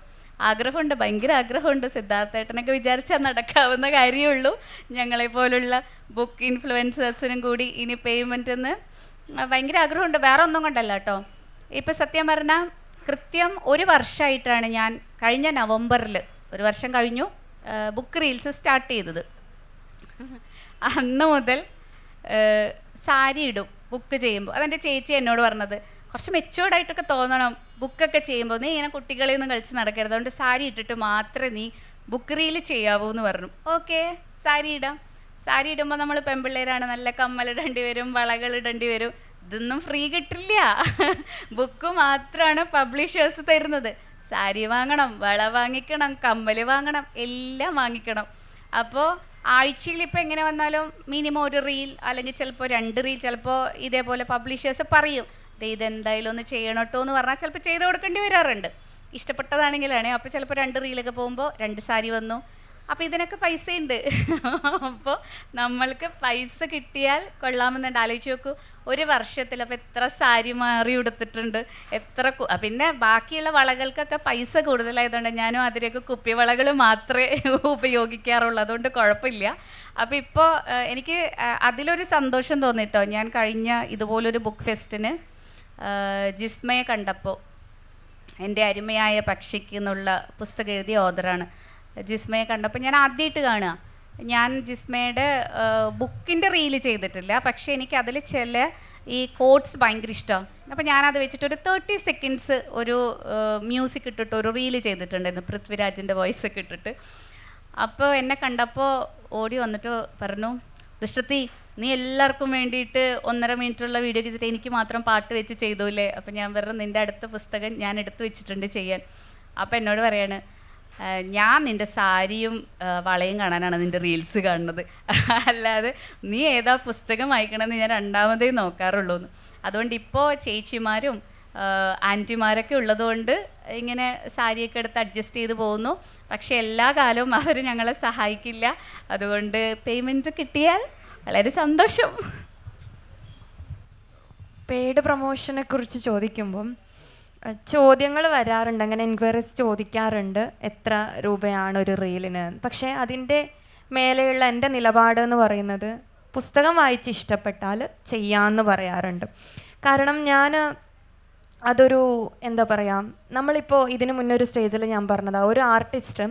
ആഗ്രഹമുണ്ട്, ഭയങ്കര ആഗ്രഹമുണ്ട്. സിദ്ധാർത്ഥേട്ടനൊക്കെ വിചാരിച്ചാൽ നടക്കാവുന്ന കാര്യമുള്ളൂ. ഞങ്ങളെപ്പോലുള്ള ബുക്ക് ഇൻഫ്ലുവൻസേഴ്സിനും കൂടി ഇനി പേയ്മെൻ്റ് എന്ന് ഭയങ്കര ആഗ്രഹമുണ്ട്. വേറെ ഒന്നും കൊണ്ടല്ല കേട്ടോ. ഇപ്പം സത്യം പറഞ്ഞാൽ കൃത്യം 1 വർഷമായിട്ടാണ് ഞാൻ കഴിഞ്ഞ നവംബറിൽ 1 വർഷം കഴിഞ്ഞു ബുക്ക് റീൽസ് സ്റ്റാർട്ട് ചെയ്തത്. അന്ന് മുതൽ സാരി ഇടും ബുക്ക് ചെയ്യുമ്പോൾ. അതെൻ്റെ ചേച്ചി എന്നോട് പറഞ്ഞത്, കുറച്ച് മെച്ചുവേർഡായിട്ടൊക്കെ തോന്നണം ബുക്കൊക്കെ ചെയ്യുമ്പോൾ, നീ ഇങ്ങനെ കുട്ടികളിൽ നിന്ന് കളിച്ച് നടക്കരുത്, അതുകൊണ്ട് സാരി ഇട്ടിട്ട് മാത്രമേ നീ ബുക്ക് റീൽ ചെയ്യാവൂ എന്ന് പറഞ്ഞു. ഓക്കെ, സാരി ഇടാം. സാരി ഇടുമ്പോൾ നമ്മൾ പെൺപിള്ളേരാണ്, നല്ല കമ്മലിടേണ്ടി വരും, വളകൾ ഇടേണ്ടി വരും, ഇതൊന്നും ഫ്രീ കിട്ടില്ല. ബുക്ക് മാത്രമാണ് പബ്ലിഷേഴ്സ് തരുന്നത്. സാരി വാങ്ങണം, വള വാങ്ങിക്കണം, കമ്മൽ വാങ്ങണം, എല്ലാം വാങ്ങിക്കണം. അപ്പോൾ ആഴ്ചയിൽ ഇപ്പോൾ എങ്ങനെ വന്നാലും മിനിമം ഒരു റീൽ അല്ലെങ്കിൽ ചിലപ്പോൾ 2 റീൽ, ചിലപ്പോൾ ഇതേപോലെ പബ്ലിഷേഴ്സ് പറയും ഇതെന്തായാലും ഒന്ന് ചെയ്യണം കേട്ടോ എന്ന് പറഞ്ഞാൽ ചിലപ്പോൾ ചെയ്ത് കൊടുക്കേണ്ടി വരാറുണ്ട്. ഇഷ്ടപ്പെട്ടതാണെങ്കിലാണ്. അപ്പോൾ ചിലപ്പോൾ 2 റീലൊക്കെ പോകുമ്പോൾ 2 സാരി വന്നു. അപ്പോൾ ഇതിനൊക്കെ പൈസയുണ്ട്. അപ്പോൾ നമ്മൾക്ക് പൈസ കിട്ടിയാൽ കൊള്ളാമെന്നുണ്ട്. ആലോചിച്ച് നോക്കൂ, ഒരു വർഷത്തിൽ അപ്പോൾ എത്ര സാരി മാറി ഉടുത്തിട്ടുണ്ട്, എത്ര പിന്നെ ബാക്കിയുള്ള വളകൾക്കൊക്കെ പൈസ കൂടുതലായതുകൊണ്ട് ഞാനും അതിലേക്ക് കുപ്പിവളകൾ മാത്രമേ ഉപയോഗിക്കാറുള്ളൂ. അതുകൊണ്ട് കുഴപ്പമില്ല. അപ്പോൾ ഇപ്പോൾ എനിക്ക് അതിലൊരു സന്തോഷം തോന്നിട്ടോ. ഞാൻ കഴിഞ്ഞ ഇതുപോലൊരു ബുക്ക് ഫെസ്റ്റിന് ജിസ്മയെ കണ്ടപ്പോൾ, എൻ്റെ അരുമയായ പക്ഷിക്ക് എന്നുള്ള പുസ്തകം എഴുതിയ ഓഥറാണ്. ജിസ്മയെ കണ്ടപ്പോൾ ഞാൻ ആദ്യമായിട്ട് കാണുക. ഞാൻ ജിസ്മയുടെ ബുക്കിൻ്റെ റീല് ചെയ്തിട്ടില്ല, പക്ഷേ എനിക്ക് അതിൽ ചില ഈ കോട്ട്സ് ഭയങ്കര ഇഷ്ടമാണ്. അപ്പോൾ ഞാനത് വെച്ചിട്ട് ഒരു 30 സെക്കൻഡ്സ് ഒരു മ്യൂസിക് ഇട്ടിട്ട് ഒരു റീല് ചെയ്തിട്ടുണ്ടായിരുന്നു, പൃഥ്വിരാജിൻ്റെ വോയിസൊക്കെ ഇട്ടിട്ട്. അപ്പോൾ എന്നെ കണ്ടപ്പോൾ ഓടി വന്നിട്ട് പറഞ്ഞു, ദുഷ്ടത്തി നീ എല്ലാവർക്കും വേണ്ടിയിട്ട് 1.5 മിനിറ്റുള്ള വീഡിയോ വെച്ചിട്ട് എനിക്ക് മാത്രം പാട്ട് വെച്ച് ചെയ്തൂല്ലേ? അപ്പോൾ ഞാൻ പറഞ്ഞു, നിൻ്റെ അടുത്ത പുസ്തകം ഞാൻ എടുത്തു വെച്ചിട്ടുണ്ട് ചെയ്യാൻ. അപ്പോൾ എന്നോട് പറയാണ്, ഞാൻ നിൻ്റെ സാരിയും വളയും കാണാനാണ് നിൻ്റെ റീൽസ് കാണുന്നത്, അല്ലാതെ നീ ഏതാ പുസ്തകം വായിക്കണമെന്ന് ഞാൻ രണ്ടാമതേ നോക്കാറുള്ളൂ എന്ന്. അതുകൊണ്ട് ഇപ്പോൾ ചേച്ചിമാരും ആൻറ്റിമാരൊക്കെ ഉള്ളതുകൊണ്ട് ഇങ്ങനെ സാരിയൊക്കെ എടുത്ത് അഡ്ജസ്റ്റ് ചെയ്ത് പോകുന്നു. പക്ഷേ എല്ലാ കാലവും അവർ ഞങ്ങളെ സഹായിക്കില്ല. അതുകൊണ്ട് പേയ്മെൻറ്റ് കിട്ടിയാൽ വളരെ സന്തോഷം. പെയ്ഡ് പ്രൊമോഷനെ കുറിച്ച് ചോദിക്കുമ്പം ചോദ്യങ്ങൾ വരാറുണ്ട്, അങ്ങനെ എൻക്വയറീസ് ചോദിക്കാറുണ്ട്, എത്ര രൂപയാണ് ഒരു റീലിന്. പക്ഷേ അതിൻ്റെ മേലെയുള്ള എൻ്റെ നിലപാട് എന്ന് പറയുന്നത് പുസ്തകം വായിച്ച് ഇഷ്ടപ്പെട്ടാൽ ചെയ്യാമെന്ന് പറയാറുണ്ട്. കാരണം ഞാൻ അതൊരു എന്താ പറയുക, നമ്മളിപ്പോൾ ഇതിന് മുന്നേ ഒരു സ്റ്റേജിൽ ഞാൻ പറഞ്ഞതാണ്, ഒരു ആർട്ടിസ്റ്റ്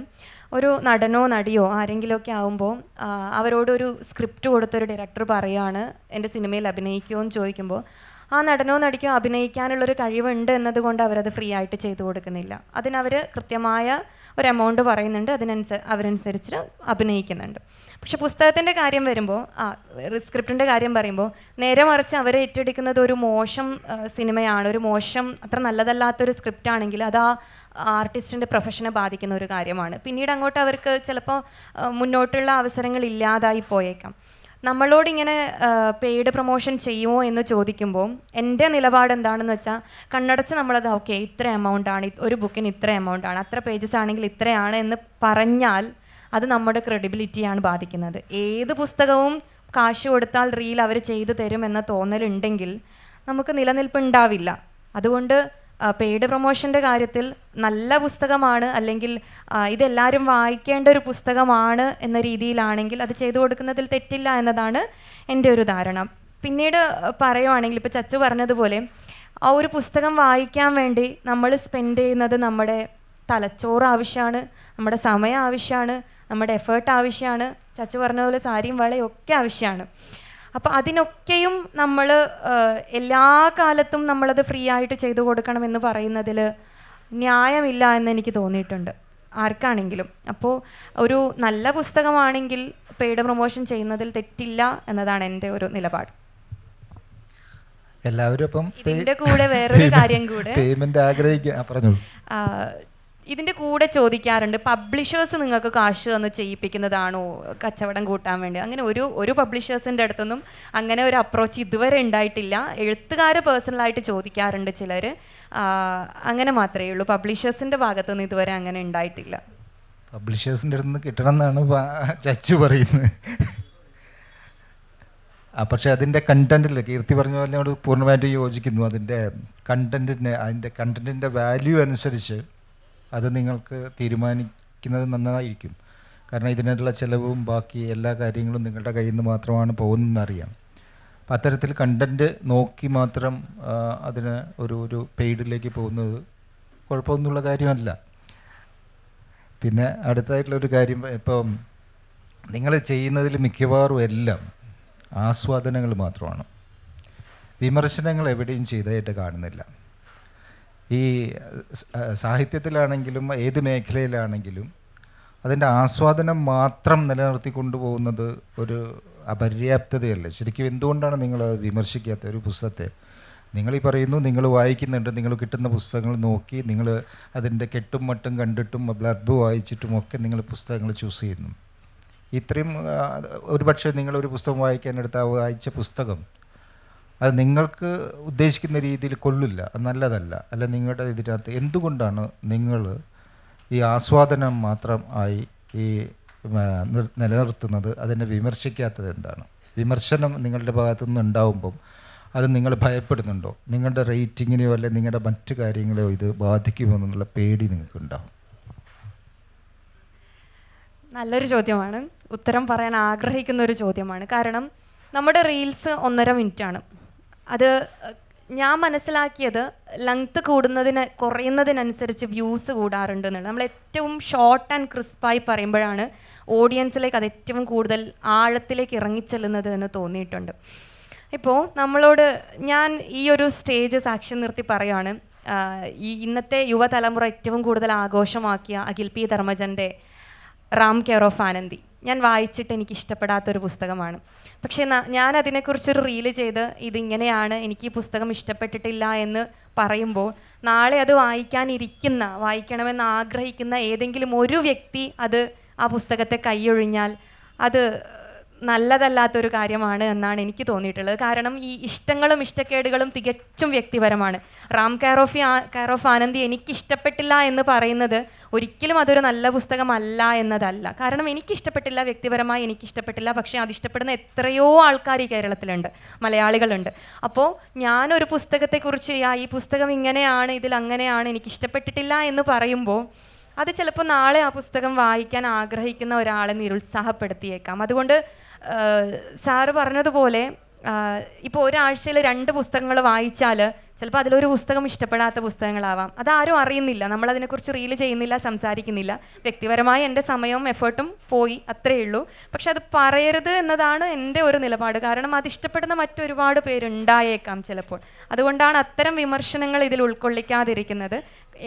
ഒരു നടനോ നടിയോ ആരെങ്കിലുമൊക്കെ ആകുമ്പോൾ അവരോടൊരു സ്ക്രിപ്റ്റ് കൊടുത്തൊരു ഡയറക്ടർ പറയുകയാണ് എൻ്റെ സിനിമയിൽ അഭിനയിക്കുമോ എന്ന് ചോദിക്കുമ്പോൾ ആ നടനോ നടിക്കോ അഭിനയിക്കാനുള്ളൊരു കഴിവുണ്ട് എന്നതുകൊണ്ട് അവരത് ഫ്രീ ആയിട്ട് ചെയ്തു കൊടുക്കുന്നില്ല. അതിനവർ കൃത്യമായ ഒരു എമൗണ്ട് പറയുന്നുണ്ട്, അവരനുസരിച്ച് അഭിനയിക്കുന്നുണ്ട്. പക്ഷെ പുസ്തകത്തിൻ്റെ കാര്യം വരുമ്പോൾ, സ്ക്രിപ്റ്റിൻ്റെ കാര്യം പറയുമ്പോൾ നേരെ മറിച്ച് അവർ ഏറ്റെടുക്കുന്നത് ഒരു മോശം സിനിമയാണ്, ഒരു മോശം അത്ര നല്ലതല്ലാത്തൊരു സ്ക്രിപ്റ്റ് ആണെങ്കിൽ അത് ആ ആർട്ടിസ്റ്റിൻ്റെ പ്രൊഫഷനെ ബാധിക്കുന്ന ഒരു കാര്യമാണ്. പിന്നീട് അങ്ങോട്ട് അവർക്ക് ചിലപ്പോൾ മുന്നോട്ടുള്ള അവസരങ്ങൾ ഇല്ലാതായി പോയേക്കാം. നമ്മളോടിങ്ങനെ പെയ്ഡ് പ്രൊമോഷൻ ചെയ്യുമോ എന്ന് ചോദിക്കുമ്പോൾ എൻ്റെ നിലപാട് എന്താണെന്ന് വെച്ചാൽ, കണ്ണടച്ച് നമ്മളത് ഓക്കെ ഇത്ര എമൗണ്ടാണ്, ഒരു ബുക്കിന് ഇത്ര എമൗണ്ടാണ്, അത്ര പേജസ് ആണെങ്കിൽ ഇത്രയാണ് എന്ന് പറഞ്ഞാൽ അത് നമ്മുടെ ക്രെഡിബിലിറ്റിയാണ് ബാധിക്കുന്നത്. ഏത് പുസ്തകവും കാശ് കൊടുത്താൽ റീൽ അവർ ചെയ്തു തരും എന്ന തോന്നലുണ്ടെങ്കിൽ നമുക്ക് നിലനിൽപ്പുണ്ടാവില്ല. അതുകൊണ്ട് പെയ്ഡ് പ്രൊമോഷൻ്റെ കാര്യത്തിൽ നല്ല പുസ്തകമാണ് അല്ലെങ്കിൽ ഇതെല്ലാവരും വായിക്കേണ്ട ഒരു പുസ്തകമാണ് എന്ന രീതിയിലാണെങ്കിൽ അത് ചെയ്തു കൊടുക്കുന്നതിൽ തെറ്റില്ല എന്നതാണ് എൻ്റെ ഒരു ധാരണ. പിന്നീട് പറയുവാണെങ്കിൽ ഇപ്പോൾ ചച്ചു പറഞ്ഞതുപോലെ ആ ഒരു പുസ്തകം വായിക്കാൻ വേണ്ടി നമ്മൾ സ്പെൻഡ് ചെയ്യുന്നത് നമ്മുടെ തലച്ചോറ് ആവശ്യമാണ്, നമ്മുടെ സമയം ആവശ്യമാണ്, നമ്മുടെ എഫേർട്ട് ആവശ്യമാണ്, ചച്ചു പറഞ്ഞതുപോലെ സാരിയും വളയും ഒക്കെ ആവശ്യമാണ്. അപ്പോൾ അതിനൊക്കെയും നമ്മൾ എല്ലാ കാലത്തും നമ്മളത് ഫ്രീ ആയിട്ട് ചെയ്തു കൊടുക്കണമെന്ന് പറയുന്നതിൽ ന്യായമില്ല എന്ന് എനിക്ക് തോന്നിയിട്ടുണ്ട് ആർക്കാണെങ്കിലും. അപ്പോൾ ഒരു നല്ല പുസ്തകമാണെങ്കിൽ പെയ്ഡ് പ്രൊമോഷൻ ചെയ്യുന്നതിൽ തെറ്റില്ല എന്നതാണ് എൻ്റെ ഒരു നിലപാട്. എല്ലാവരും അപ്പം ഇതിൻ്റെ കൂടെ വേറൊരു കാര്യം കൂടെ പേയ്മെന്റ് ആഗ്രഹിക്കുക പറഞ്ഞോളൂ. ഇതിൻ്റെ കൂടെ ചോദിക്കാറുണ്ട്, പബ്ലിഷേഴ്സ് നിങ്ങൾക്ക് കാശ് തന്ന് ചെയ്യിപ്പിക്കുന്നതാണോ കച്ചവടം കൂട്ടാൻ വേണ്ടി? അങ്ങനെ ഒരു പബ്ലിഷേഴ്സിൻ്റെ അടുത്തൊന്നും അങ്ങനെ ഒരു അപ്രോച്ച് ഇതുവരെ ഉണ്ടായിട്ടില്ല. എഴുത്തുകാർ പേഴ്സണലായിട്ട് ചോദിക്കാറുണ്ട് ചിലർ, അങ്ങനെ മാത്രമേ ഉള്ളൂ. പബ്ലിഷേഴ്സിൻ്റെ ഭാഗത്തുനിന്ന് ഇതുവരെ അങ്ങനെ ഉണ്ടായിട്ടില്ല. പബ്ലിഷേഴ്സിൻ്റെ അടുത്ത് നിന്ന് കിട്ടണം എന്നാണ് ചച്ചു പറയുന്നത്. പക്ഷേ അതിൻ്റെ കണ്ടൻറ്റിൽ കീർത്തി പറഞ്ഞ പോലെ നമ്മൾ പൂർണ്ണമായിട്ട് യോജിക്കുന്നു. അതിൻ്റെ കണ്ടൻറ്റിൻ്റെ വാല്യൂ അനുസരിച്ച് അത് നിങ്ങൾക്ക് തീരുമാനിക്കുന്നത് നന്നായിരിക്കും. കാരണം ഇതിനുള്ള ചിലവും ബാക്കി എല്ലാ കാര്യങ്ങളും നിങ്ങളുടെ കയ്യിൽ നിന്ന് മാത്രമാണ് പോകുന്നതെന്നറിയാം. അപ്പം അത്തരത്തിൽ കണ്ടൻറ്റ് നോക്കി മാത്രം അതിന് ഒരു പെയ്ഡിലേക്ക് പോകുന്നത് കുഴപ്പമൊന്നുമുള്ള കാര്യമല്ല. പിന്നെ അടുത്തതായിട്ടുള്ളൊരു കാര്യം, ഇപ്പം നിങ്ങൾ ചെയ്യുന്നതിൽ മിക്കവാറും എല്ലാം ആസ്വാദനങ്ങൾ മാത്രമാണ്. വിമർശനങ്ങൾ എവിടെയും ചെയ്തതായിട്ട് കാണുന്നില്ല. ഈ സാഹിത്യത്തിലാണെങ്കിലും ഏത് മേഖലയിലാണെങ്കിലും അതിൻ്റെ ആസ്വാദനം മാത്രം നിലനിർത്തിക്കൊണ്ടു പോകുന്നത് ഒരു അപര്യാപ്തതയല്ലേ? ശരിക്കും എന്തുകൊണ്ടാണ് നിങ്ങൾ വിമർശിക്കാത്ത ഒരു പുസ്തകത്തെ? നിങ്ങൾ ഈ പറയുന്നു നിങ്ങൾ വായിക്കുന്നുണ്ട്, നിങ്ങൾ കിട്ടുന്ന പുസ്തകങ്ങൾ നോക്കി നിങ്ങൾ അതിൻ്റെ കെട്ടും മട്ടും കണ്ടിട്ടും ബ്ലർബ് വായിച്ചിട്ടും ഒക്കെ നിങ്ങൾ പുസ്തകങ്ങൾ ചൂസ് ചെയ്യുന്നു. ഇത്രയും ഒരു പക്ഷേ നിങ്ങളൊരു പുസ്തകം വായിക്കാനെടുത്ത് ആ വായിച്ച പുസ്തകം അത് നിങ്ങൾക്ക് ഉദ്ദേശിക്കുന്ന രീതിയിൽ കൊള്ളില്ല, അത് നല്ലതല്ല, അല്ല നിങ്ങളുടെ ഇതിനകത്ത് എന്തുകൊണ്ടാണ് നിങ്ങൾ ഈ ആസ്വാദനം മാത്രം ആയി ഈ നിലനിർത്തുന്നത്? അതിനെ വിമർശിക്കാത്തത് എന്താണ്? വിമർശനം നിങ്ങളുടെ ഭാഗത്തു നിന്ന് ഉണ്ടാവുമ്പം അത് നിങ്ങൾ ഭയപ്പെടുന്നുണ്ടോ? നിങ്ങളുടെ റേറ്റിങ്ങിനെയോ അല്ലെങ്കിൽ നിങ്ങളുടെ മറ്റു കാര്യങ്ങളെയോ ഇത് ബാധിക്കുമെന്നുള്ള പേടി നിങ്ങൾക്കുണ്ടാവും? നല്ലൊരു ചോദ്യമാണ്, ഉത്തരം പറയാൻ ആഗ്രഹിക്കുന്ന ഒരു ചോദ്യമാണ്. കാരണം നമ്മുടെ റീൽസ് 1.5 മിനിറ്റാണ്. അത് ഞാൻ മനസ്സിലാക്കിയത് ലെങ്ത്ത് കുറയുന്നതിനനുസരിച്ച് വ്യൂസ് കൂടാറുണ്ട് എന്നുള്ളത്. നമ്മൾ ഏറ്റവും ഷോർട്ട് ആൻഡ് ക്രിസ്പായി പറയുമ്പോഴാണ് ഓഡിയൻസിലേക്ക് അത് ഏറ്റവും കൂടുതൽ ആഴത്തിലേക്ക് ഇറങ്ങിച്ചെല്ലുന്നത് എന്ന് തോന്നിയിട്ടുണ്ട്. ഇപ്പോൾ നമ്മളോട് ഞാൻ ഈ ഒരു സ്റ്റേജ് സാക്ഷ്യം നിർത്തി പറയുകയാണ്, ഈ ഇന്നത്തെ യുവതലമുറ ഏറ്റവും കൂടുതൽ ആഘോഷമാക്കിയ അഖിൽ പി ധർമ്മജൻ്റെ റാം കെയർ ഓഫ് ആനന്ദി ഞാൻ വായിച്ചിട്ട് എനിക്ക് ഇഷ്ടപ്പെടാത്തൊരു പുസ്തകമാണ്. പക്ഷേ ഞാൻ അതിനെക്കുറിച്ചൊരു റീല് ചെയ്ത് ഇതിങ്ങനെയാണ്, എനിക്ക് ഈ പുസ്തകം ഇഷ്ടപ്പെട്ടിട്ടില്ല എന്ന് പറയുമ്പോൾ നാളെ അത് വായിക്കണമെന്ന് ആഗ്രഹിക്കുന്ന ഏതെങ്കിലും ഒരു വ്യക്തി ആ പുസ്തകത്തെ കൈയൊഴിഞ്ഞാൽ അത് നല്ലതല്ലാത്തൊരു കാര്യമാണ് എന്നാണ് എനിക്ക് തോന്നിയിട്ടുള്ളത്. കാരണം ഈ ഇഷ്ടങ്ങളും ഇഷ്ടക്കേടുകളും തികച്ചും വ്യക്തിപരമാണ്. റാം കെയർ ഓഫ് ആനന്ദി എനിക്കിഷ്ടപ്പെട്ടില്ല എന്ന് പറയുന്നത് ഒരിക്കലും അതൊരു നല്ല പുസ്തകമല്ല എന്നതല്ല. കാരണം എനിക്കിഷ്ടപ്പെട്ടില്ല, വ്യക്തിപരമായി എനിക്കിഷ്ടപ്പെട്ടില്ല. പക്ഷേ അതിഷ്ടപ്പെടുന്ന എത്രയോ ആൾക്കാർ ഈ കേരളത്തിലുണ്ട്, മലയാളികളുണ്ട്. അപ്പോൾ ഞാനൊരു പുസ്തകത്തെക്കുറിച്ച് ഈ പുസ്തകം ഇങ്ങനെയാണ്, ഇതിലങ്ങനെയാണ്, എനിക്കിഷ്ടപ്പെട്ടിട്ടില്ല എന്ന് പറയുമ്പോൾ അത് ചിലപ്പോൾ നാളെ ആ പുസ്തകം വായിക്കാൻ ആഗ്രഹിക്കുന്ന ഒരാളെ നിരുത്സാഹപ്പെടുത്തിയേക്കാം. അതുകൊണ്ട് സാറ് പറഞ്ഞതുപോലെ ഇപ്പോൾ ഒരാഴ്ചയിൽ 2 പുസ്തകങ്ങൾ വായിച്ചാൽ ചിലപ്പോൾ അതിലൊരു പുസ്തകം ഇഷ്ടപ്പെടാത്ത പുസ്തകങ്ങളാവാം. അതാരും അറിയുന്നില്ല, നമ്മളതിനെക്കുറിച്ച് റീല് ചെയ്യുന്നില്ല, സംസാരിക്കുന്നില്ല. വ്യക്തിപരമായി എൻ്റെ സമയവും എഫേർട്ടും പോയി, അത്രയേ ഉള്ളൂ. പക്ഷെ അത് പറയരുത് എന്നതാണ് എൻ്റെ ഒരു നിലപാട്. കാരണം അത് ഇഷ്ടപ്പെടുന്ന മറ്റൊരുപാട് പേരുണ്ടായേക്കാം ചിലപ്പോൾ. അതുകൊണ്ടാണ് അത്തരം വിമർശനങ്ങൾ ഇതിൽ ഉൾക്കൊള്ളിക്കാതിരിക്കുന്നത്.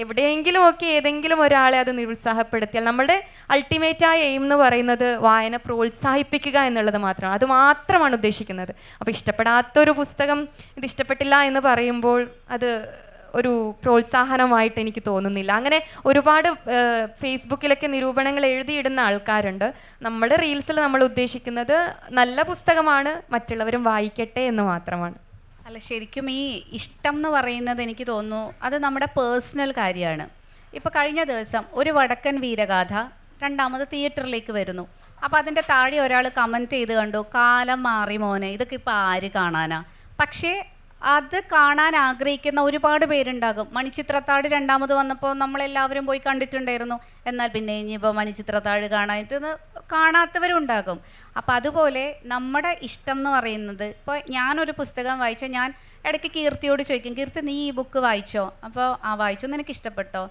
എവിടെയെങ്കിലും ഒക്കെ ഏതെങ്കിലും ഒരാളെ അത് നിരുത്സാഹപ്പെടുത്തിയാൽ, നമ്മുടെ അൾട്ടിമേറ്റായ എയിം എന്ന് പറയുന്നത് വായന പ്രോത്സാഹിപ്പിക്കുക എന്നുള്ളത് മാത്രമാണ്. അത് മാത്രമാണ് ഉദ്ദേശിക്കുന്നത്. അപ്പോൾ ഇഷ്ടപ്പെടാത്തൊരു പുസ്തകം ഇത് ഇഷ്ടപ്പെട്ടില്ല എന്ന് പറയുമ്പോൾ അത് ഒരു പ്രോത്സാഹനമായിട്ട് എനിക്ക് തോന്നുന്നില്ല. അങ്ങനെ ഒരുപാട് ഫേസ്ബുക്കിലൊക്കെ നിരൂപണങ്ങൾ എഴുതിയിടുന്ന ആൾക്കാരുണ്ട്. നമ്മുടെ റീൽസിൽ നമ്മൾ ഉദ്ദേശിക്കുന്നത് നല്ല പുസ്തകമാണ്, മറ്റുള്ളവരും വായിക്കട്ടെ എന്ന് മാത്രമാണ്. അല്ല, ശരിക്കും ഈ ഇഷ്ടം എന്ന് പറയുന്നത് എനിക്ക് തോന്നുന്നു അത് നമ്മുടെ പേഴ്സണൽ കാര്യമാണ്. ഇപ്പോൾ കഴിഞ്ഞ ദിവസം ഒരു വടക്കൻ വീരഗാഥ 2ാമത് തിയേറ്ററിലേക്ക് വരുന്നു. അപ്പോൾ അതിൻ്റെ താഴെ ഒരാൾ കമൻറ്റ് ചെയ്ത് കണ്ടു, കാലം മാറി മോനെ, ഇതൊക്കെ ഇപ്പോൾ ആര് കാണാനാ? പക്ഷേ അത് കാണാൻ ആഗ്രഹിക്കുന്ന ഒരുപാട് പേരുണ്ടാകും. മണിച്ചിത്രത്താഴ് 2ാമത് വന്നപ്പോൾ നമ്മളെല്ലാവരും പോയി കണ്ടിട്ടുണ്ടായിരുന്നു. എന്നാൽ പിന്നെ ഇനിയിപ്പോൾ മണിച്ചിത്രത്താഴ് കാണാത്തവരും ഉണ്ടാകും. അപ്പോൾ അതുപോലെ നമ്മുടെ ഇഷ്ടം എന്ന് പറയുന്നത്, ഇപ്പോൾ ഞാനൊരു പുസ്തകം വായിച്ചാൽ ഞാൻ ഇടയ്ക്ക് കീർത്തിയോട് ചോദിക്കും, കീർത്തി നീ ഈ ബുക്ക് വായിച്ചോ? അപ്പോൾ വായിച്ചോ, നിനക്ക് ഇഷ്ടപ്പെട്ടോ?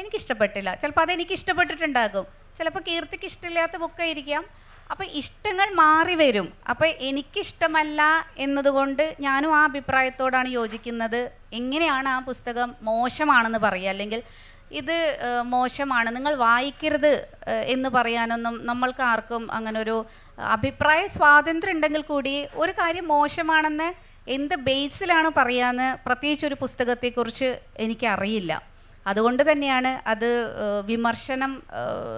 എനിക്കിഷ്ടപ്പെട്ടില്ല. ചിലപ്പോൾ അതെനിക്ക് ഇഷ്ടപ്പെട്ടിട്ടുണ്ടാകും, ചിലപ്പോൾ കീർത്തിക്ക് ഇഷ്ടമില്ലാത്ത ബുക്കായിരിക്കാം. അപ്പോൾ ഇഷ്ടങ്ങൾ മാറി വരും. അപ്പോൾ എനിക്കിഷ്ടമല്ല എന്നതുകൊണ്ട് ഞാനും ആ അഭിപ്രായത്തോടാണ് യോജിക്കുന്നത്. എങ്ങനെയാണ് ആ പുസ്തകം മോശമാണെന്ന് പറയുക, അല്ലെങ്കിൽ ഇത് മോശമാണ് നിങ്ങൾ വായിക്കരുത് എന്ന് പറയാനൊന്നും നമ്മൾക്ക് ആർക്കും അങ്ങനെ ഒരു അഭിപ്രായ സ്വാതന്ത്ര്യം ഉണ്ടെങ്കിൽ കൂടി ഒരു കാര്യം മോശമാണെന്ന് എന്ത് ബേസിലാണ് പറയാമെന്ന് പ്രത്യേകിച്ചൊരു പുസ്തകത്തെക്കുറിച്ച് എനിക്കറിയില്ല. അതുകൊണ്ട് തന്നെയാണ് അത് വിമർശനം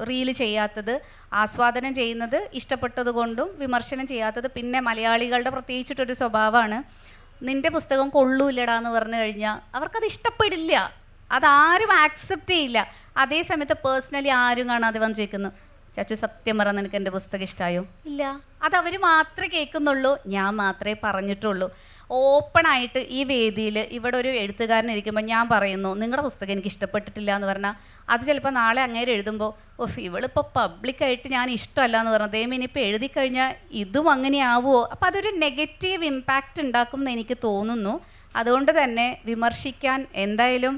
റീല് ചെയ്യാത്തത്, ആസ്വാദനം ചെയ്യുന്നത് ഇഷ്ടപ്പെട്ടത് കൊണ്ടും വിമർശനം ചെയ്യാത്തത്. പിന്നെ മലയാളികളുടെ പ്രത്യേകിച്ചിട്ടൊരു സ്വഭാവമാണ്, നിൻ്റെ പുസ്തകം കൊള്ളൂല്ലടാ എന്ന് പറഞ്ഞു കഴിഞ്ഞാൽ അവർക്കത് ഇഷ്ടപ്പെടില്ല, അതാരും ആക്സെപ്റ്റ് ചെയ്യില്ല. അതേ സമയത്ത് പേഴ്സണലി ആരും കാണാതെ വന്ന് ചോദിക്കുന്നു, ചച്ചു സത്യം പറഞ്ഞാൽ നിനക്ക് എൻ്റെ പുസ്തകം ഇഷ്ടമായോ? ഇല്ല. അതവർ മാത്രമേ കേൾക്കുന്നുള്ളൂ, ഞാൻ മാത്രമേ പറഞ്ഞിട്ടുള്ളൂ. ഓപ്പണായിട്ട് ഈ വേദിയിൽ ഇവിടെ ഒരു എഴുത്തുകാരൻ ഇരിക്കുമ്പോൾ ഞാൻ പറയുന്നു നിങ്ങളുടെ പുസ്തകം എനിക്ക് ഇഷ്ടപ്പെട്ടിട്ടില്ല എന്ന് പറഞ്ഞാൽ അത് ചിലപ്പോൾ നാളെ അങ്ങേരെ എഴുതുമ്പോൾ ഇവളിപ്പോൾ പബ്ലിക്കായിട്ട് ഞാൻ ഇഷ്ടമല്ല എന്ന് പറഞ്ഞത് ഇനിയിപ്പോൾ എഴുതി കഴിഞ്ഞാൽ ഇതും അങ്ങനെയാവുമോ? അപ്പോൾ അതൊരു നെഗറ്റീവ് ഇമ്പാക്റ്റ് ഉണ്ടാക്കും എന്ന് എനിക്ക് തോന്നുന്നു. അതുകൊണ്ട് തന്നെ വിമർശിക്കാൻ എന്തായാലും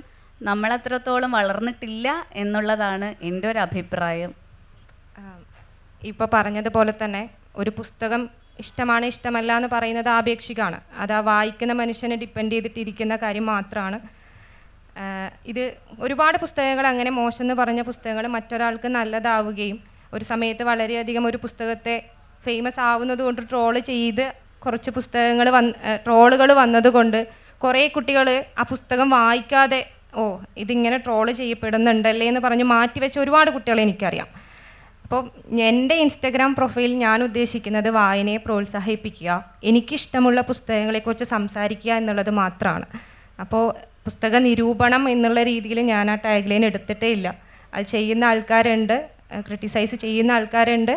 നമ്മളത്രത്തോളം വളർന്നിട്ടില്ല എന്നുള്ളതാണ് എൻ്റെ ഒരു അഭിപ്രായം. ഇപ്പോൾ പറഞ്ഞതുപോലെ തന്നെ ഒരു പുസ്തകം ഇഷ്ടമാണ് ഇഷ്ടമല്ല എന്ന് പറയുന്നത് ആപേക്ഷികമാണ്. അത് ആ വായിക്കുന്ന മനുഷ്യനെ ഡിപ്പെൻഡ് ചെയ്തിട്ടിരിക്കുന്ന കാര്യം മാത്രമാണ്. ഇത് ഒരുപാട് പുസ്തകങ്ങൾ അങ്ങനെ മോശം എന്ന് പറഞ്ഞ പുസ്തകങ്ങൾ മറ്റൊരാൾക്ക് നല്ലതാവുകയും ഒരു സമയത്ത് വളരെയധികം ഒരു പുസ്തകത്തെ ഫേമസ് ആവുന്നത് കൊണ്ട് ട്രോള് ചെയ്ത് കുറച്ച് പുസ്തകങ്ങൾ ട്രോളുകൾ വന്നതുകൊണ്ട് കുറേ കുട്ടികൾ ആ പുസ്തകം വായിക്കാതെ ഓ ഇതിങ്ങനെ ട്രോള് ചെയ്യപ്പെടുന്നുണ്ടല്ലേ എന്ന് പറഞ്ഞ് മാറ്റിവെച്ച ഒരുപാട് കുട്ടികളെ എനിക്കറിയാം. അപ്പോൾ എൻ്റെ ഇൻസ്റ്റഗ്രാം പ്രൊഫൈൽ ഞാൻ ഉദ്ദേശിക്കുന്നത് വായനയെ പ്രോത്സാഹിപ്പിക്കുക, എനിക്കിഷ്ടമുള്ള പുസ്തകങ്ങളെക്കുറിച്ച് സംസാരിക്കുക എന്നുള്ളത് മാത്രമാണ്. അപ്പോൾ പുസ്തക നിരൂപണം എന്നുള്ള രീതിയിൽ ഞാൻ ആ ടാഗ് ലൈൻ എടുത്തിട്ടേ ഇല്ല. അത് ചെയ്യുന്ന ആൾക്കാരുണ്ട്, ക്രിട്ടിസൈസ് ചെയ്യുന്ന ആൾക്കാരുണ്ട്.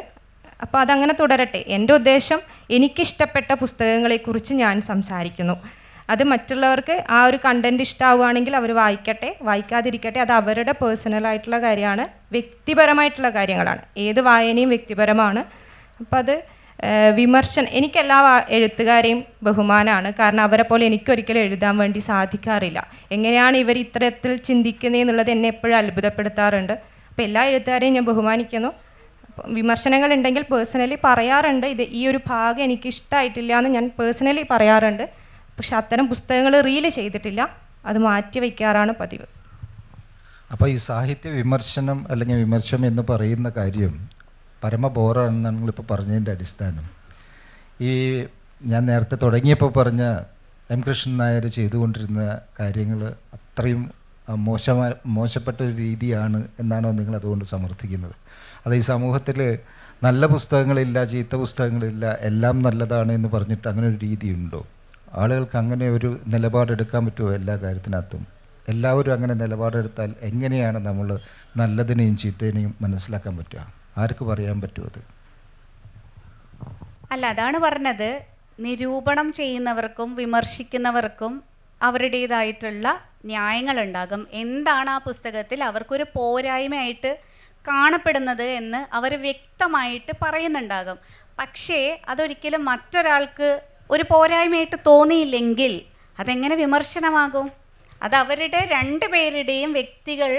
അപ്പോൾ അതങ്ങനെ തുടരട്ടെ. എൻ്റെ ഉദ്ദേശം എനിക്കിഷ്ടപ്പെട്ട പുസ്തകങ്ങളെക്കുറിച്ച് ഞാൻ സംസാരിക്കുന്നു. അത് മറ്റുള്ളവർക്ക് ആ ഒരു കണ്ടൻറ്റ് ഇഷ്ടമാവുകയാണെങ്കിൽ അവർ വായിക്കട്ടെ, വായിക്കാതിരിക്കട്ടെ, അത് അവരുടെ പേഴ്സണലായിട്ടുള്ള കാര്യമാണ്, വ്യക്തിപരമായിട്ടുള്ള കാര്യങ്ങളാണ്. ഏത് വായനയും വ്യക്തിപരമാണ്. അപ്പോൾ അത് എനിക്കെല്ലാ എഴുത്തുകാരെയും ബഹുമാനമാണ്. കാരണം അവരെ പോലെ എനിക്കൊരിക്കലും എഴുതാൻ വേണ്ടി സാധിക്കാറില്ല. എങ്ങനെയാണ് ഇവർ ഇത്തരത്തിൽ ചിന്തിക്കുന്നതെന്നുള്ളത് എന്നെ എപ്പോഴും അത്ഭുതപ്പെടുത്താറുണ്ട്. അപ്പോൾ എല്ലാ എഴുത്തുകാരെയും ഞാൻ ബഹുമാനിക്കുന്നു. വിമർശനങ്ങൾ ഉണ്ടെങ്കിൽ പേഴ്സണലി പറയാറുണ്ട്, ഈ ഒരു ഭാഗം എനിക്ക് ഇഷ്ടമായിട്ടില്ല എന്ന് ഞാൻ പേഴ്സണലി പറയാറുണ്ട്. പക്ഷെ അത്തരം പുസ്തകങ്ങൾ റീൽ ചെയ്തിട്ടില്ല, അത് മാറ്റി വയ്ക്കാറാണ് പതിവ്. അപ്പോൾ ഈ സാഹിത്യ വിമർശനം അല്ലെങ്കിൽ വിമർശനം എന്ന് പറയുന്ന കാര്യം പരമ ബോറാണെന്നാണ് നിങ്ങളിപ്പോൾ പറഞ്ഞതിൻ്റെ അടിസ്ഥാനം. ഈ ഞാൻ നേരത്തെ തുടങ്ങിയപ്പോൾ പറഞ്ഞ എം കൃഷ്ണൻ നായർ ചെയ്തുകൊണ്ടിരുന്ന കാര്യങ്ങൾ അത്രയും മോശപ്പെട്ട ഒരു രീതിയാണ് എന്നാണോ നിങ്ങൾ അതുകൊണ്ട് സമർത്ഥിക്കുന്നത്? അത് ഈ സമൂഹത്തിൽ നല്ല പുസ്തകങ്ങളില്ല, ചീത്ത പുസ്തകങ്ങളില്ല, എല്ലാം നല്ലതാണ് എന്ന് പറഞ്ഞിട്ട് അങ്ങനെ ഒരു രീതിയുണ്ടോ? ആളുകൾക്ക് അങ്ങനെ ഒരു നിലപാടെടുക്കാൻ പറ്റുമോ? എല്ലാ കാര്യത്തിനകത്തും എല്ലാവരും അങ്ങനെ നിലപാടെടുത്താൽ എങ്ങനെയാണ് നമ്മൾ നല്ലതിനെയും ചീത്തതിനെയും മനസ്സിലാക്കാൻ പറ്റുക? ആർക്ക് പറയാൻ പറ്റുമോ അത്? അല്ല, അതാണ് പറഞ്ഞത്. നിരൂപണം ചെയ്യുന്നവർക്കും വിമർശിക്കുന്നവർക്കും അവരുടേതായിട്ടുള്ള ന്യായങ്ങളുണ്ടാകും. എന്താണ് ആ പുസ്തകത്തിൽ അവർക്കൊരു പോരായ്മയായിട്ട് കാണപ്പെടുന്നത് എന്ന് അവർ വ്യക്തമായിട്ട് പറയുന്നുണ്ടാകും. പക്ഷേ അതൊരിക്കലും മറ്റൊരാൾക്ക് ഒരു പോരായ്മയായിട്ട് തോന്നിയില്ലെങ്കിൽ അതെങ്ങനെ വിമർശനമാകും? അത് അവരുടെ രണ്ടുപേരുടെയും വ്യക്തികൾ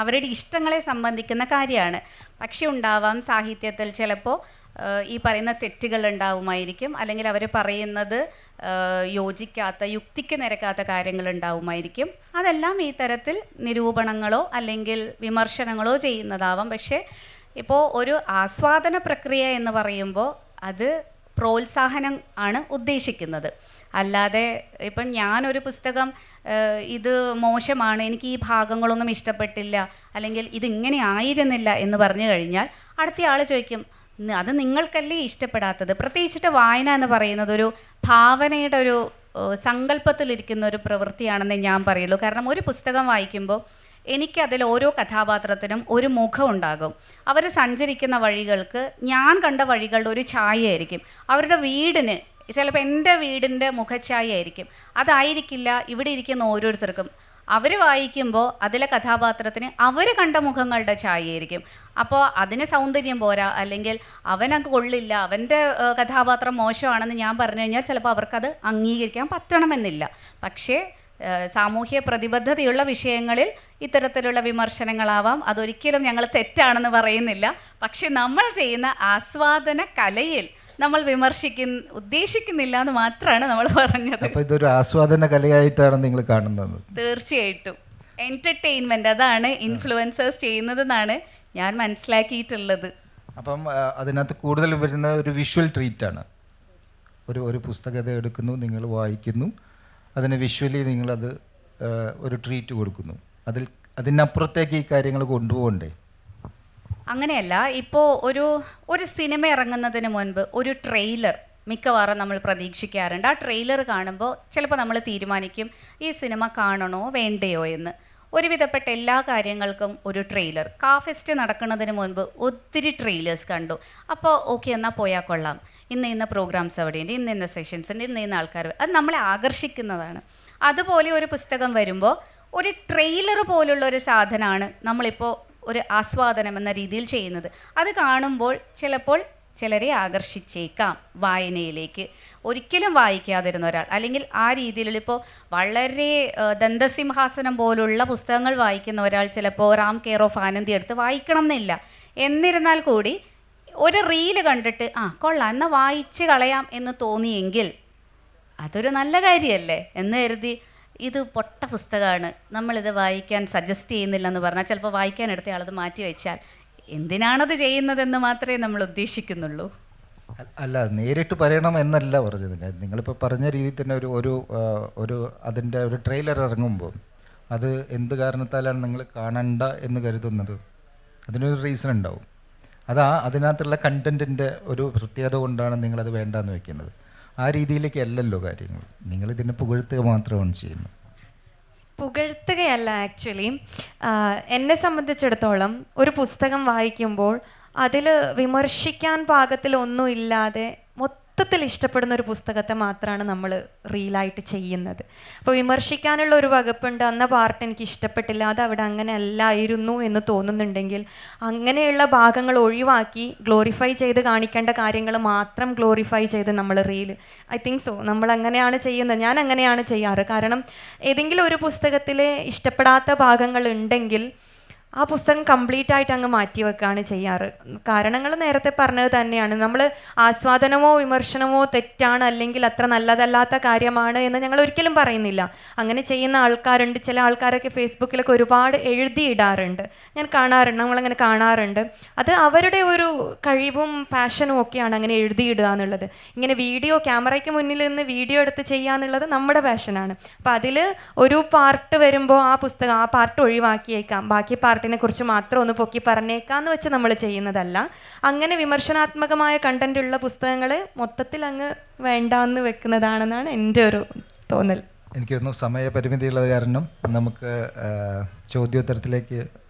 അവരുടെ ഇഷ്ടങ്ങളെ സംബന്ധിക്കുന്ന കാര്യമാണ്. പക്ഷെ ഉണ്ടാവാം സാഹിത്യത്തിൽ ചിലപ്പോൾ ഈ പറയുന്ന തെറ്റുകൾ ഉണ്ടാവുമായിരിക്കും, അല്ലെങ്കിൽ അവർ പറയുന്നത് യോജിക്കാത്ത, യുക്തിക്ക് നിരക്കാത്ത കാര്യങ്ങൾ ഉണ്ടാവുമായിരിക്കും. അതെല്ലാം ഈ തരത്തിൽ നിരൂപണങ്ങളോ അല്ലെങ്കിൽ വിമർശനങ്ങളോ ചെയ്യുന്നതാവാം. പക്ഷേ ഇപ്പോൾ ഒരു ആസ്വാദന പ്രക്രിയ എന്ന് പറയുമ്പോൾ അത് പ്രോത്സാഹനം ആണ് ഉദ്ദേശിക്കുന്നത്. അല്ലാതെ ഇപ്പം ഞാനൊരു പുസ്തകം ഇത് മോശമാണ്, എനിക്ക് ഈ ഭാഗങ്ങളൊന്നും ഇഷ്ടപ്പെട്ടില്ല, അല്ലെങ്കിൽ ഇതിങ്ങനെ ആയിരുന്നില്ല എന്ന് പറഞ്ഞു കഴിഞ്ഞാൽ അടുത്ത ആൾ ചോദിക്കും, അത് നിങ്ങൾക്കല്ലേ ഇഷ്ടപ്പെടാത്തത്? പ്രത്യേകിച്ചിട്ട് വായന എന്ന് പറയുന്നത് ഒരു ഭാവനയുടെ ഒരു സങ്കല്പത്തിലിരിക്കുന്ന ഒരു പ്രവൃത്തിയാണെന്ന് ഞാൻ പറയുള്ളൂ. കാരണം ഒരു പുസ്തകം വായിക്കുമ്പോൾ എനിക്കതിൽ ഓരോ കഥാപാത്രത്തിനും ഒരു മുഖം ഉണ്ടാകും. അവർ സഞ്ചരിക്കുന്ന വഴികൾക്ക് ഞാൻ കണ്ട വഴികളുടെ ഒരു ഛായയായിരിക്കും. അവരുടെ വീടിന് ചിലപ്പോൾ എൻ്റെ വീടിൻ്റെ മുഖഛായ ആയിരിക്കും. അതായിരിക്കില്ല ഇവിടെ ഇരിക്കുന്ന ഓരോരുത്തർക്കും. അവർ വായിക്കുമ്പോൾ അതിലെ കഥാപാത്രത്തിന് അവർ കണ്ട മുഖങ്ങളുടെ ഛായയായിരിക്കും. അപ്പോൾ അതിന് സൗന്ദര്യം പോരാ, അല്ലെങ്കിൽ അവനത് കൊള്ളില്ല, അവൻ്റെ കഥാപാത്രം മോശമാണെന്ന് ഞാൻ പറഞ്ഞു കഴിഞ്ഞാൽ ചിലപ്പോൾ അവർക്കത് അംഗീകരിക്കാൻ പറ്റണമെന്നില്ല. പക്ഷേ സാമൂഹ്യ പ്രതിബദ്ധതയുള്ള വിഷയങ്ങളിൽ ഇത്തരത്തിലുള്ള വിമർശനങ്ങളാവാം. അതൊരിക്കലും ഞങ്ങൾ തെറ്റാണെന്ന് പറയുന്നില്ല. പക്ഷെ നമ്മൾ ചെയ്യുന്ന ആസ്വാദന കലയിൽ നമ്മൾ ഉദ്ദേശിക്കുന്നില്ല എന്ന് മാത്രമാണ് നമ്മൾ പറഞ്ഞത്. അപ്പോൾ ഇതൊരു ആസ്വാദന കലയായിട്ടാണ് നിങ്ങൾ കാണുന്നത്? തീർച്ചയായിട്ടും എൻ്റർടൈൻമെൻറ്റ്, അതാണ് ഇൻഫ്ലുവൻസേഴ്സ് ചെയ്യുന്നതെന്നാണ് ഞാൻ മനസ്സിലാക്കിയിട്ടുള്ളത്. അപ്പം അതിനകത്ത് കൂടുതൽ വരുന്ന ഒരു വിഷ്വൽ ട്രീറ്റാണ്. ഒരു പുസ്തകത എടുക്കുന്നു, നിങ്ങൾ വായിക്കുന്നു, അതിന് വിഷ്വലി നിങ്ങളത് ഒരു ട്രീറ്റ് കൊടുക്കുന്നു. അതിനപ്പുറത്തേക്ക് ഈ കാര്യങ്ങൾ കൊണ്ടുപോകണ്ടേ? അങ്ങനെയല്ല. ഇപ്പോൾ ഒരു സിനിമ ഇറങ്ങുന്നതിന് മുൻപ് ഒരു ട്രെയിലർ മിക്കവാറും നമ്മൾ പ്രതീക്ഷിക്കാറുണ്ട്. ആ ട്രെയിലർ കാണുമ്പോൾ ചിലപ്പോൾ നമ്മൾ തീരുമാനിക്കും ഈ സിനിമ കാണണോ വേണ്ടയോ എന്ന്. ഒരുവിധപ്പെട്ട എല്ലാ കാര്യങ്ങൾക്കും ഒരു ട്രെയിലർ. കാഫെസ്റ്റ് നടക്കുന്നതിന് മുൻപ് ഒത്തിരി ട്രെയിലേഴ്സ് കണ്ടു. അപ്പോൾ ഓക്കെ, എന്നാൽ പോയാൽ കൊള്ളാം, ഇന്ന പ്രോഗ്രാംസ് അവിടെയുണ്ട്, ഇന്ന സെഷൻസ് ഉണ്ട്, ഇന്ന ആൾക്കാർ, അത് നമ്മളെ ആകർഷിക്കുന്നതാണ്. അതുപോലെ ഒരു പുസ്തകം വരുമ്പോൾ ഒരു ട്രെയിലർ പോലുള്ള ഒരു സാധനമാണ് നമ്മളിപ്പോൾ ഒരു ആസ്വാദനം എന്ന രീതിയിൽ ചെയ്യുന്നത്. അത് കാണുമ്പോൾ ചിലപ്പോൾ ചിലരെ ആകർഷിച്ചേക്കാം വായനയിലേക്ക്. ഒരിക്കലും വായിക്കാതിരുന്ന ഒരാൾ, അല്ലെങ്കിൽ ആ രീതിയിലുള്ള ഇപ്പോൾ വളരെ ദന്തസിംഹാസനം പോലുള്ള പുസ്തകങ്ങൾ വായിക്കുന്ന ഒരാൾ ചിലപ്പോൾ റാം കെയർ ഓഫ് ആനന്ദി എടുത്ത് വായിക്കണം എന്നില്ല. എന്നിരുന്നാൽ കൂടി ഒരു റീല് കണ്ടിട്ട് കൊള്ളാം എന്നാൽ വായിച്ച് കളയാം എന്ന് തോന്നിയെങ്കിൽ അതൊരു നല്ല കാര്യമല്ലേ എന്ന് കരുതി ഇത് പൊട്ട പുസ്തകമാണ് നമ്മളിത് വായിക്കാൻ സജസ്റ്റ് ചെയ്യുന്നില്ല എന്ന് പറഞ്ഞാൽ ചിലപ്പോൾ വായിക്കാൻ എടുത്ത ആളത് മാറ്റി വെച്ചാൽ എന്തിനാണത് ചെയ്യുന്നതെന്ന് മാത്രമേ നമ്മൾ ഉദ്ദേശിക്കുന്നുള്ളൂ. അല്ല, നേരിട്ട് പറയണം എന്നല്ല പറഞ്ഞത്. നിങ്ങളിപ്പോൾ പറഞ്ഞ രീതിയിൽ തന്നെ ഒരു അതിൻ്റെ ഒരു ട്രെയിലർ ഇറങ്ങുമ്പോൾ അത് എന്ത് കാരണത്താലാണ് നിങ്ങൾ കാണണ്ട എന്ന് കരുതുന്നത്? അതിനൊരു റീസൺ ഉണ്ടാവും. അതിനകത്തുള്ള കണ്ടൻറ്റിൻ്റെ ഒരു പ്രത്യേകത കൊണ്ടാണ് നിങ്ങളത് വേണ്ടാന്ന് വെക്കുന്നത്. ആ രീതിയിലേക്ക് അല്ലല്ലോ കാര്യങ്ങൾ. നിങ്ങളിതിനെ പുകഴ്ത്തുക മാത്രമാണ് ചെയ്യുന്നത്. പുകഴ്ത്തുകയല്ല ആക്ച്വലി. എന്നെ സംബന്ധിച്ചിടത്തോളം ഒരു പുസ്തകം വായിക്കുമ്പോൾ അതിൽ വിമർശിക്കാൻ പാകത്തിലൊന്നും ഇല്ലാതെ മൊത്തത്തിൽ ഇഷ്ടപ്പെടുന്ന ഒരു പുസ്തകത്തെ മാത്രമാണ് നമ്മൾ റീലായിട്ട് ചെയ്യുന്നത്. അപ്പോൾ വിമർശിക്കാനുള്ള ഒരു വകുപ്പുണ്ട്, അന്ന പാർട്ട് എനിക്ക് ഇഷ്ടപ്പെട്ടില്ല, അത് അവിടെ അങ്ങനെ അല്ലായിരുന്നു എന്ന് തോന്നുന്നുണ്ടെങ്കിൽ അങ്ങനെയുള്ള ഭാഗങ്ങൾ ഒഴിവാക്കി ഗ്ലോറിഫൈ ചെയ്ത് കാണിക്കേണ്ട കാര്യങ്ങൾ മാത്രം ഗ്ലോറിഫൈ ചെയ്ത് നമ്മൾ ഐ തിങ്ക് സോ നമ്മൾ അങ്ങനെയാണ് ചെയ്യുന്നത്. ഞാൻ അങ്ങനെയാണ് ചെയ്യാറ്. കാരണം ഏതെങ്കിലും ഒരു പുസ്തകത്തിൽ ഇഷ്ടപ്പെടാത്ത ഭാഗങ്ങൾ ഉണ്ടെങ്കിൽ ആ പുസ്തകം കംപ്ലീറ്റ് ആയിട്ട് അങ്ങ് മാറ്റിവെക്കുകയാണ് ചെയ്യാറ്. കാരണങ്ങൾ നേരത്തെ പറഞ്ഞത് തന്നെയാണ്. നമ്മൾ ആസ്വാദനമോ വിമർശനമോ തെറ്റാണ് അല്ലെങ്കിൽ അത്ര നല്ലതല്ലാത്ത കാര്യമാണ് എന്ന് ഞങ്ങൾ ഒരിക്കലും പറയുന്നില്ല. അങ്ങനെ ചെയ്യുന്ന ആൾക്കാരുണ്ട്. ചില ആൾക്കാരൊക്കെ ഫേസ്ബുക്കിലൊക്കെ ഒരുപാട് എഴുതിയിടാറുണ്ട്, ഞാൻ കാണാറുണ്ട്, നമ്മളങ്ങനെ കാണാറുണ്ട്. അത് അവരുടെ ഒരു കഴിവും പാഷനും ഒക്കെയാണ് അങ്ങനെ എഴുതിയിടുക എന്നുള്ളത്. ഇങ്ങനെ ക്യാമറയ്ക്ക് മുന്നിൽ നിന്ന് വീഡിയോ എടുത്ത് ചെയ്യുക എന്നുള്ളത് നമ്മുടെ പാഷനാണ്. അപ്പോൾ അതിൽ ഒരു പാർട്ട് വരുമ്പോൾ ആ പാർട്ട് ഒഴിവാക്കിയേക്കാം, ബാക്കി പാർട്ടിനെ കുറിച്ച് മാത്രം ഒന്ന് പൊക്കി പറഞ്ഞേക്കാന്ന് വെച്ച് നമ്മൾ ചെയ്യുന്നതല്ല. അങ്ങനെ വിമർശനാത്മകമായ കണ്ടന്റ് ഉള്ള പുസ്തകങ്ങൾ മൊത്തത്തിൽ അങ്ങ് വേണ്ടാന്ന് വെക്കുന്നതാണെന്നാണ് എൻ്റെ ഒരു തോന്നൽ. എനിക്ക് തോന്നുന്നു സമയപരിമിതിയുള്ളത് കാരണം നമുക്ക് ചോദ്യോത്തരത്തിലേക്ക്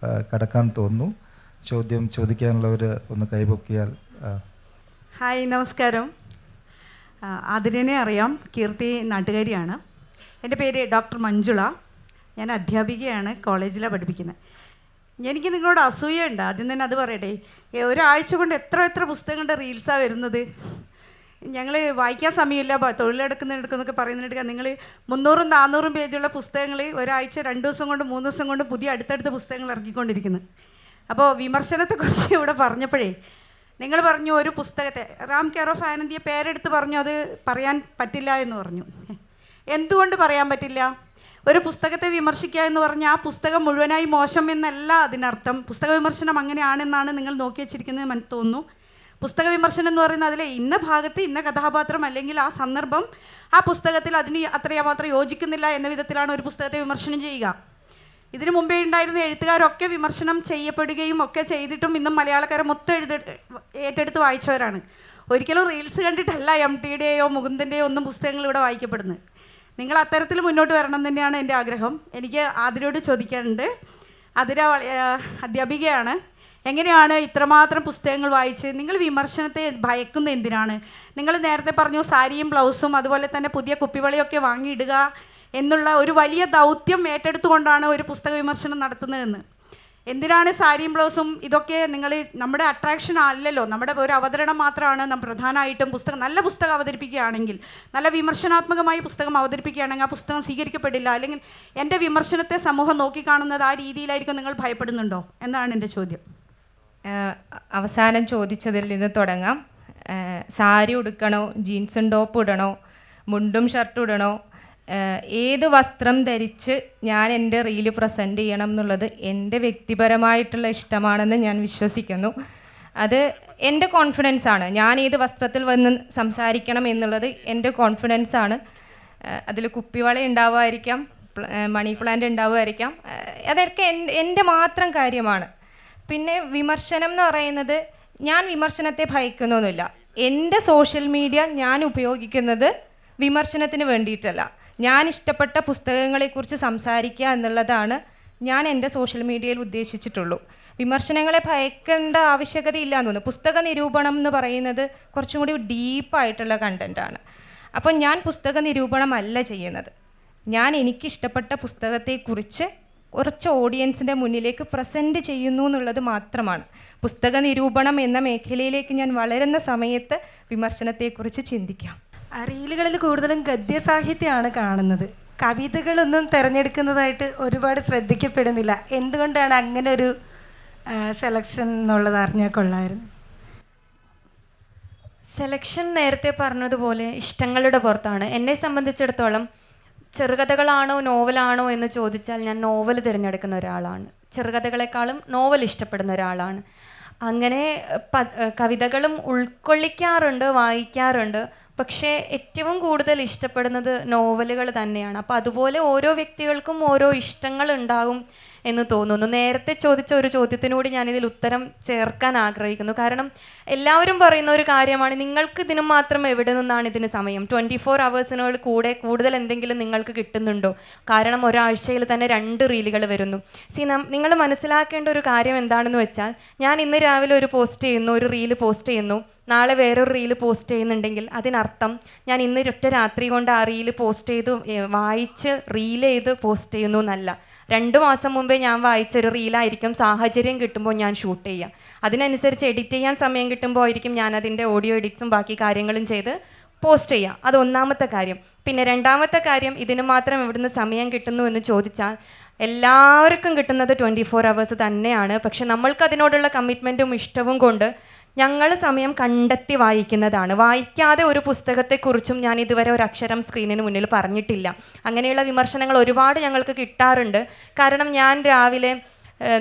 കടക്കാൻ തോന്നുന്നു. ചോദ്യം ചോദിക്കാനുള്ളവർ ഒന്ന് കൈപൊക്കിയാൽ. ഹായ്, നമസ്കാരം. അതിനെ അറിയാം, കീർത്തി നാട്ടുകാരിയാണ്. എൻ്റെ പേര് ഡോക്ടർ മഞ്ജുള. ഞാൻ അധ്യാപികയാണ്, കോളേജിലാണ് പഠിപ്പിക്കുന്നത്. എനിക്ക് നിങ്ങളോട് അസൂയുണ്ട്, ആദ്യം തന്നെ അത് പറയട്ടെ. ഒരാഴ്ച കൊണ്ട് എത്ര പുസ്തകങ്ങളുടെ റീൽസാണ് വരുന്നത്. ഞങ്ങൾ വായിക്കാൻ സമയമില്ല, തൊഴിലെടുക്കുന്നതൊക്കെ പറയുന്നതെടുക്കുക. നിങ്ങൾ 300-400 പേജുള്ള പുസ്തകങ്ങൾ ഒരാഴ്ച 2 ദിവസം കൊണ്ട് 3 ദിവസം കൊണ്ട് പുതിയ അടുത്തടുത്ത പുസ്തകങ്ങൾ ഇറക്കിക്കൊണ്ടിരിക്കുന്നു. അപ്പോൾ വിമർശനത്തെക്കുറിച്ച് ഇവിടെ പറഞ്ഞപ്പോഴേ നിങ്ങൾ പറഞ്ഞു ഒരു പുസ്തകത്തെ റാം കെയർ ഓഫ് ആനന്ദിയെ പേരെടുത്ത് പറഞ്ഞു അത് പറയാൻ പറ്റില്ല എന്ന് പറഞ്ഞു. എന്തുകൊണ്ട് പറയാൻ പറ്റില്ല? ഒരു പുസ്തകത്തെ വിമർശിക്കുക എന്ന് പറഞ്ഞാൽ ആ പുസ്തകം മുഴുവനായി മോശം എന്നല്ല അതിനർത്ഥം. പുസ്തക വിമർശനം അങ്ങനെയാണെന്നാണ് നിങ്ങൾ നോക്കി വച്ചിരിക്കുന്നത് തോന്നുന്നു. പുസ്തക വിമർശനം എന്ന് പറയുന്നത് അതിലെ ഇന്ന ഭാഗത്ത് ഇന്ന കഥാപാത്രം അല്ലെങ്കിൽ ആ സന്ദർഭം ആ പുസ്തകത്തിൽ അതിന് അത്രമാത്രം യോജിക്കുന്നില്ല എന്ന വിധത്തിലാണ് ഒരു പുസ്തകത്തെ വിമർശനം ചെയ്യുക. ഇതിനു മുമ്പേ ഉണ്ടായിരുന്ന എഴുത്തുകാരൊക്കെ വിമർശനം ചെയ്യപ്പെടുകയും ഒക്കെ ചെയ്തിട്ടും ഇന്നും മലയാളക്കാരെ മൊത്തം ഏറ്റെടുത്ത് വായിച്ചവരാണ്. ഒരിക്കലും റീൽസ് കണ്ടിട്ടല്ല MTയുടെയോ മുകുന്ദൻ്റെയോ ഒന്നും പുസ്തകങ്ങൾ ഇവിടെ വായിക്കപ്പെടുന്നത്. നിങ്ങൾ അത്തരത്തിൽ മുന്നോട്ട് വരണം തന്നെയാണ് എൻ്റെ ആഗ്രഹം. എനിക്ക് ആതിരയോട് ചോദിക്കാനുണ്ട്. ആതിര അധ്യാപികയാണ്. എങ്ങനെയാണ് ഇത്രമാത്രം പുസ്തകങ്ങൾ വായിച്ച് നിങ്ങൾ വിമർശനത്തെ ഭയക്കുന്ന എന്തിനാണ്? നിങ്ങൾ നേരത്തെ പറഞ്ഞു സാരിയും ബ്ലൗസും അതുപോലെ തന്നെ പുതിയ കുപ്പിവളിയൊക്കെ വാങ്ങിയിടുക എന്നുള്ള ഒരു വലിയ ദൗത്യം ഏറ്റെടുത്തുകൊണ്ടാണ് ഒരു പുസ്തക വിമർശനം നടത്തുന്നതെന്ന്. എന്തിനാണ് സാരിയും ബ്ലൗസും? ഇതൊക്കെ നമ്മുടെ അട്രാക്ഷൻ അല്ലല്ലോ, നമ്മുടെ ഒരു അവതരണം മാത്രമാണ് പ്രധാനമായിട്ടും. നല്ല പുസ്തകം അവതരിപ്പിക്കുകയാണെങ്കിൽ, നല്ല വിമർശനാത്മകമായി പുസ്തകം അവതരിപ്പിക്കുകയാണെങ്കിൽ ആ പുസ്തകം സ്വീകരിക്കപ്പെടില്ല. അല്ലെങ്കിൽ എൻ്റെ വിമർശനത്തെ സമൂഹം നോക്കിക്കാണുന്നത് ആ രീതിയിലായിരിക്കും. നിങ്ങൾ ഭയപ്പെടുന്നുണ്ടോ എന്നാണ് എൻ്റെ ചോദ്യം. അവസാനം ചോദിച്ചതിൽ നിന്ന് തുടങ്ങാം. സാരി ഉടുക്കണോ, ജീൻസും ടോപ്പ് ഇടണോ, മുണ്ടും ഷർട്ടും ഇടണോ, ഏത് വസ്ത്രം ധരിച്ച് ഞാൻ എൻ്റെ റീല് പ്രസൻറ്റ് ചെയ്യണം എന്നുള്ളത് എൻ്റെ വ്യക്തിപരമായിട്ടുള്ള ഇഷ്ടമാണെന്ന് ഞാൻ വിശ്വസിക്കുന്നു. അത് എൻ്റെ കോൺഫിഡൻസാണ്. ഞാൻ ഏത് വസ്ത്രത്തിൽ വന്ന് സംസാരിക്കണം എന്നുള്ളത് എൻ്റെ കോൺഫിഡൻസാണ്. അതിൽ കുപ്പിവള ഉണ്ടാവുമായിരിക്കാം, മണി പ്ലാന്റ് ഉണ്ടാവുമായിരിക്കാം, അതൊക്കെ എൻ്റെ മാത്രം കാര്യമാണ്. പിന്നെ വിമർശനം എന്ന് പറയുന്നത്, ഞാൻ വിമർശനത്തെ ഭയക്കുന്നൊന്നുമില്ല. എൻ്റെ സോഷ്യൽ മീഡിയ ഞാൻ ഉപയോഗിക്കുന്നത് വിമർശനത്തിന് വേണ്ടിയിട്ടല്ല. ഞാൻ ഇഷ്ടപ്പെട്ട പുസ്തകങ്ങളെക്കുറിച്ച് സംസാരിക്കുക എന്നുള്ളതാണ് ഞാൻ എൻ്റെ സോഷ്യൽ മീഡിയയിൽ ഉദ്ദേശിച്ചിട്ടുള്ളൂ. വിമർശനങ്ങളെ ഭയക്കേണ്ട ആവശ്യകതയില്ല എന്ന് തോന്നുന്നു. പുസ്തക നിരൂപണം എന്ന് പറയുന്നത് കുറച്ചും കൂടി ഡീപ്പായിട്ടുള്ള കണ്ടൻറ്റാണ്. അപ്പോൾ ഞാൻ പുസ്തക നിരൂപണമല്ല ചെയ്യുന്നത്. ഞാൻ എനിക്കിഷ്ടപ്പെട്ട പുസ്തകത്തെക്കുറിച്ച് കുറച്ച് ഓഡിയൻസിൻ്റെ മുന്നിലേക്ക് പ്രസൻറ്റ് ചെയ്യുന്നു എന്നുള്ളത് മാത്രമാണ്. പുസ്തക നിരൂപണം എന്ന മേഖലയിലേക്ക് ഞാൻ വളരുന്ന സമയത്ത് വിമർശനത്തെക്കുറിച്ച് ചിന്തിക്കാം. റീലുകളിൽ കൂടുതലും ഗദ്യസാഹിത്യമാണ് കാണുന്നത്. കവിതകളൊന്നും തിരഞ്ഞെടുക്കുന്നതായിട്ട് ഒരുപാട് ശ്രദ്ധിക്കപ്പെടുന്നില്ല. എന്തുകൊണ്ടാണ് അങ്ങനെ ഒരു സെലക്ഷൻ എന്നുള്ളത് അറിഞ്ഞാൽ കൊള്ളായിരുന്നു. സെലക്ഷൻ നേരത്തെ പറഞ്ഞതുപോലെ ഇഷ്ടങ്ങളുടെ പുറത്താണ്. എന്നെ സംബന്ധിച്ചിടത്തോളം ചെറുകഥകളാണോ നോവലാണോ എന്ന് ചോദിച്ചാൽ ഞാൻ നോവൽ തിരഞ്ഞെടുക്കുന്ന ഒരാളാണ്. ചെറുകഥകളെക്കാളും നോവൽ ഇഷ്ടപ്പെടുന്ന ഒരാളാണ്. അങ്ങനെ കവിതകളും ഉൾക്കൊള്ളിക്കാറുണ്ട്, വായിക്കാറുണ്ട്. പക്ഷേ ഏറ്റവും കൂടുതൽ ഇഷ്ടപ്പെടുന്നത് നോവലുകൾ തന്നെയാണ്. അപ്പോൾ അതുപോലെ ഓരോ വ്യക്തികൾക്കും ഓരോ ഇഷ്ടങ്ങൾ ഉണ്ടാകും എന്ന് തോന്നുന്നു. നേരത്തെ ചോദിച്ച ഒരു ചോദ്യത്തിനോട് ഞാനിതിൽ ഉത്തരം ചേർക്കാൻ ആഗ്രഹിക്കുന്നു. കാരണം എല്ലാവരും പറയുന്ന ഒരു കാര്യമാണ്, നിങ്ങൾക്ക് ഇതിന് മാത്രം എവിടെ നിന്നാണ് ഇതിന് സമയം? 24 hours കൂടുതൽ എന്തെങ്കിലും നിങ്ങൾക്ക് കിട്ടുന്നുണ്ടോ? കാരണം ഒരാഴ്ചയിൽ തന്നെ 2 റീലുകൾ വരുന്നു. നിങ്ങൾ മനസ്സിലാക്കേണ്ട ഒരു കാര്യം എന്താണെന്ന് വെച്ചാൽ, ഞാൻ ഇന്ന് രാവിലെ ഒരു പോസ്റ്റ് ചെയ്യുന്നു, ഒരു റീല് പോസ്റ്റ് ചെയ്യുന്നു, നാളെ വേറൊരു റീല് പോസ്റ്റ് ചെയ്യുന്നുണ്ടെങ്കിൽ അതിനർത്ഥം ഞാൻ ഇന്ന് ഒറ്റ രാത്രി കൊണ്ട് ആ റീല് പോസ്റ്റ് ചെയ്ത് വായിച്ച് റീൽ ചെയ്ത് പോസ്റ്റ് ചെയ്യുന്നു എന്നല്ല. 2 മാസം മുമ്പേ ഞാൻ വായിച്ചൊരു റീലായിരിക്കും സാഹചര്യം കിട്ടുമ്പോൾ ഞാൻ ഷൂട്ട് ചെയ്യുക. അതിനനുസരിച്ച് എഡിറ്റ് ചെയ്യാൻ സമയം കിട്ടുമ്പോൾ ആയിരിക്കും ഞാൻ അതിൻ്റെ ഓഡിയോ എഡിറ്റ്സും ബാക്കി കാര്യങ്ങളും ചെയ്ത് പോസ്റ്റ് ചെയ്യുക. അത് ഒന്നാമത്തെ കാര്യം. പിന്നെ രണ്ടാമത്തെ കാര്യം, ഇതിന് മാത്രം എവിടുന്ന് സമയം കിട്ടുന്നു എന്ന് ചോദിച്ചാൽ, എല്ലാവർക്കും കിട്ടുന്നത് 24 hours തന്നെയാണ്. പക്ഷെ നമ്മൾക്ക് അതിനോടുള്ള കമ്മിറ്റ്മെൻറ്റും ഇഷ്ടവും കൊണ്ട് ഞങ്ങൾ സമയം കണ്ടെത്തി വായിക്കുന്നതാണ്. വായിക്കാതെ ഒരു പുസ്തകത്തെക്കുറിച്ചും ഞാൻ ഇതുവരെ ഒരു അക്ഷരം സ്ക്രീനിന് മുന്നിൽ പറഞ്ഞിട്ടില്ല. അങ്ങനെയുള്ള വിമർശനങ്ങൾ ഒരുപാട് ഞങ്ങൾക്ക് കിട്ടാറുണ്ട്. കാരണം ഞാൻ രാവിലെ,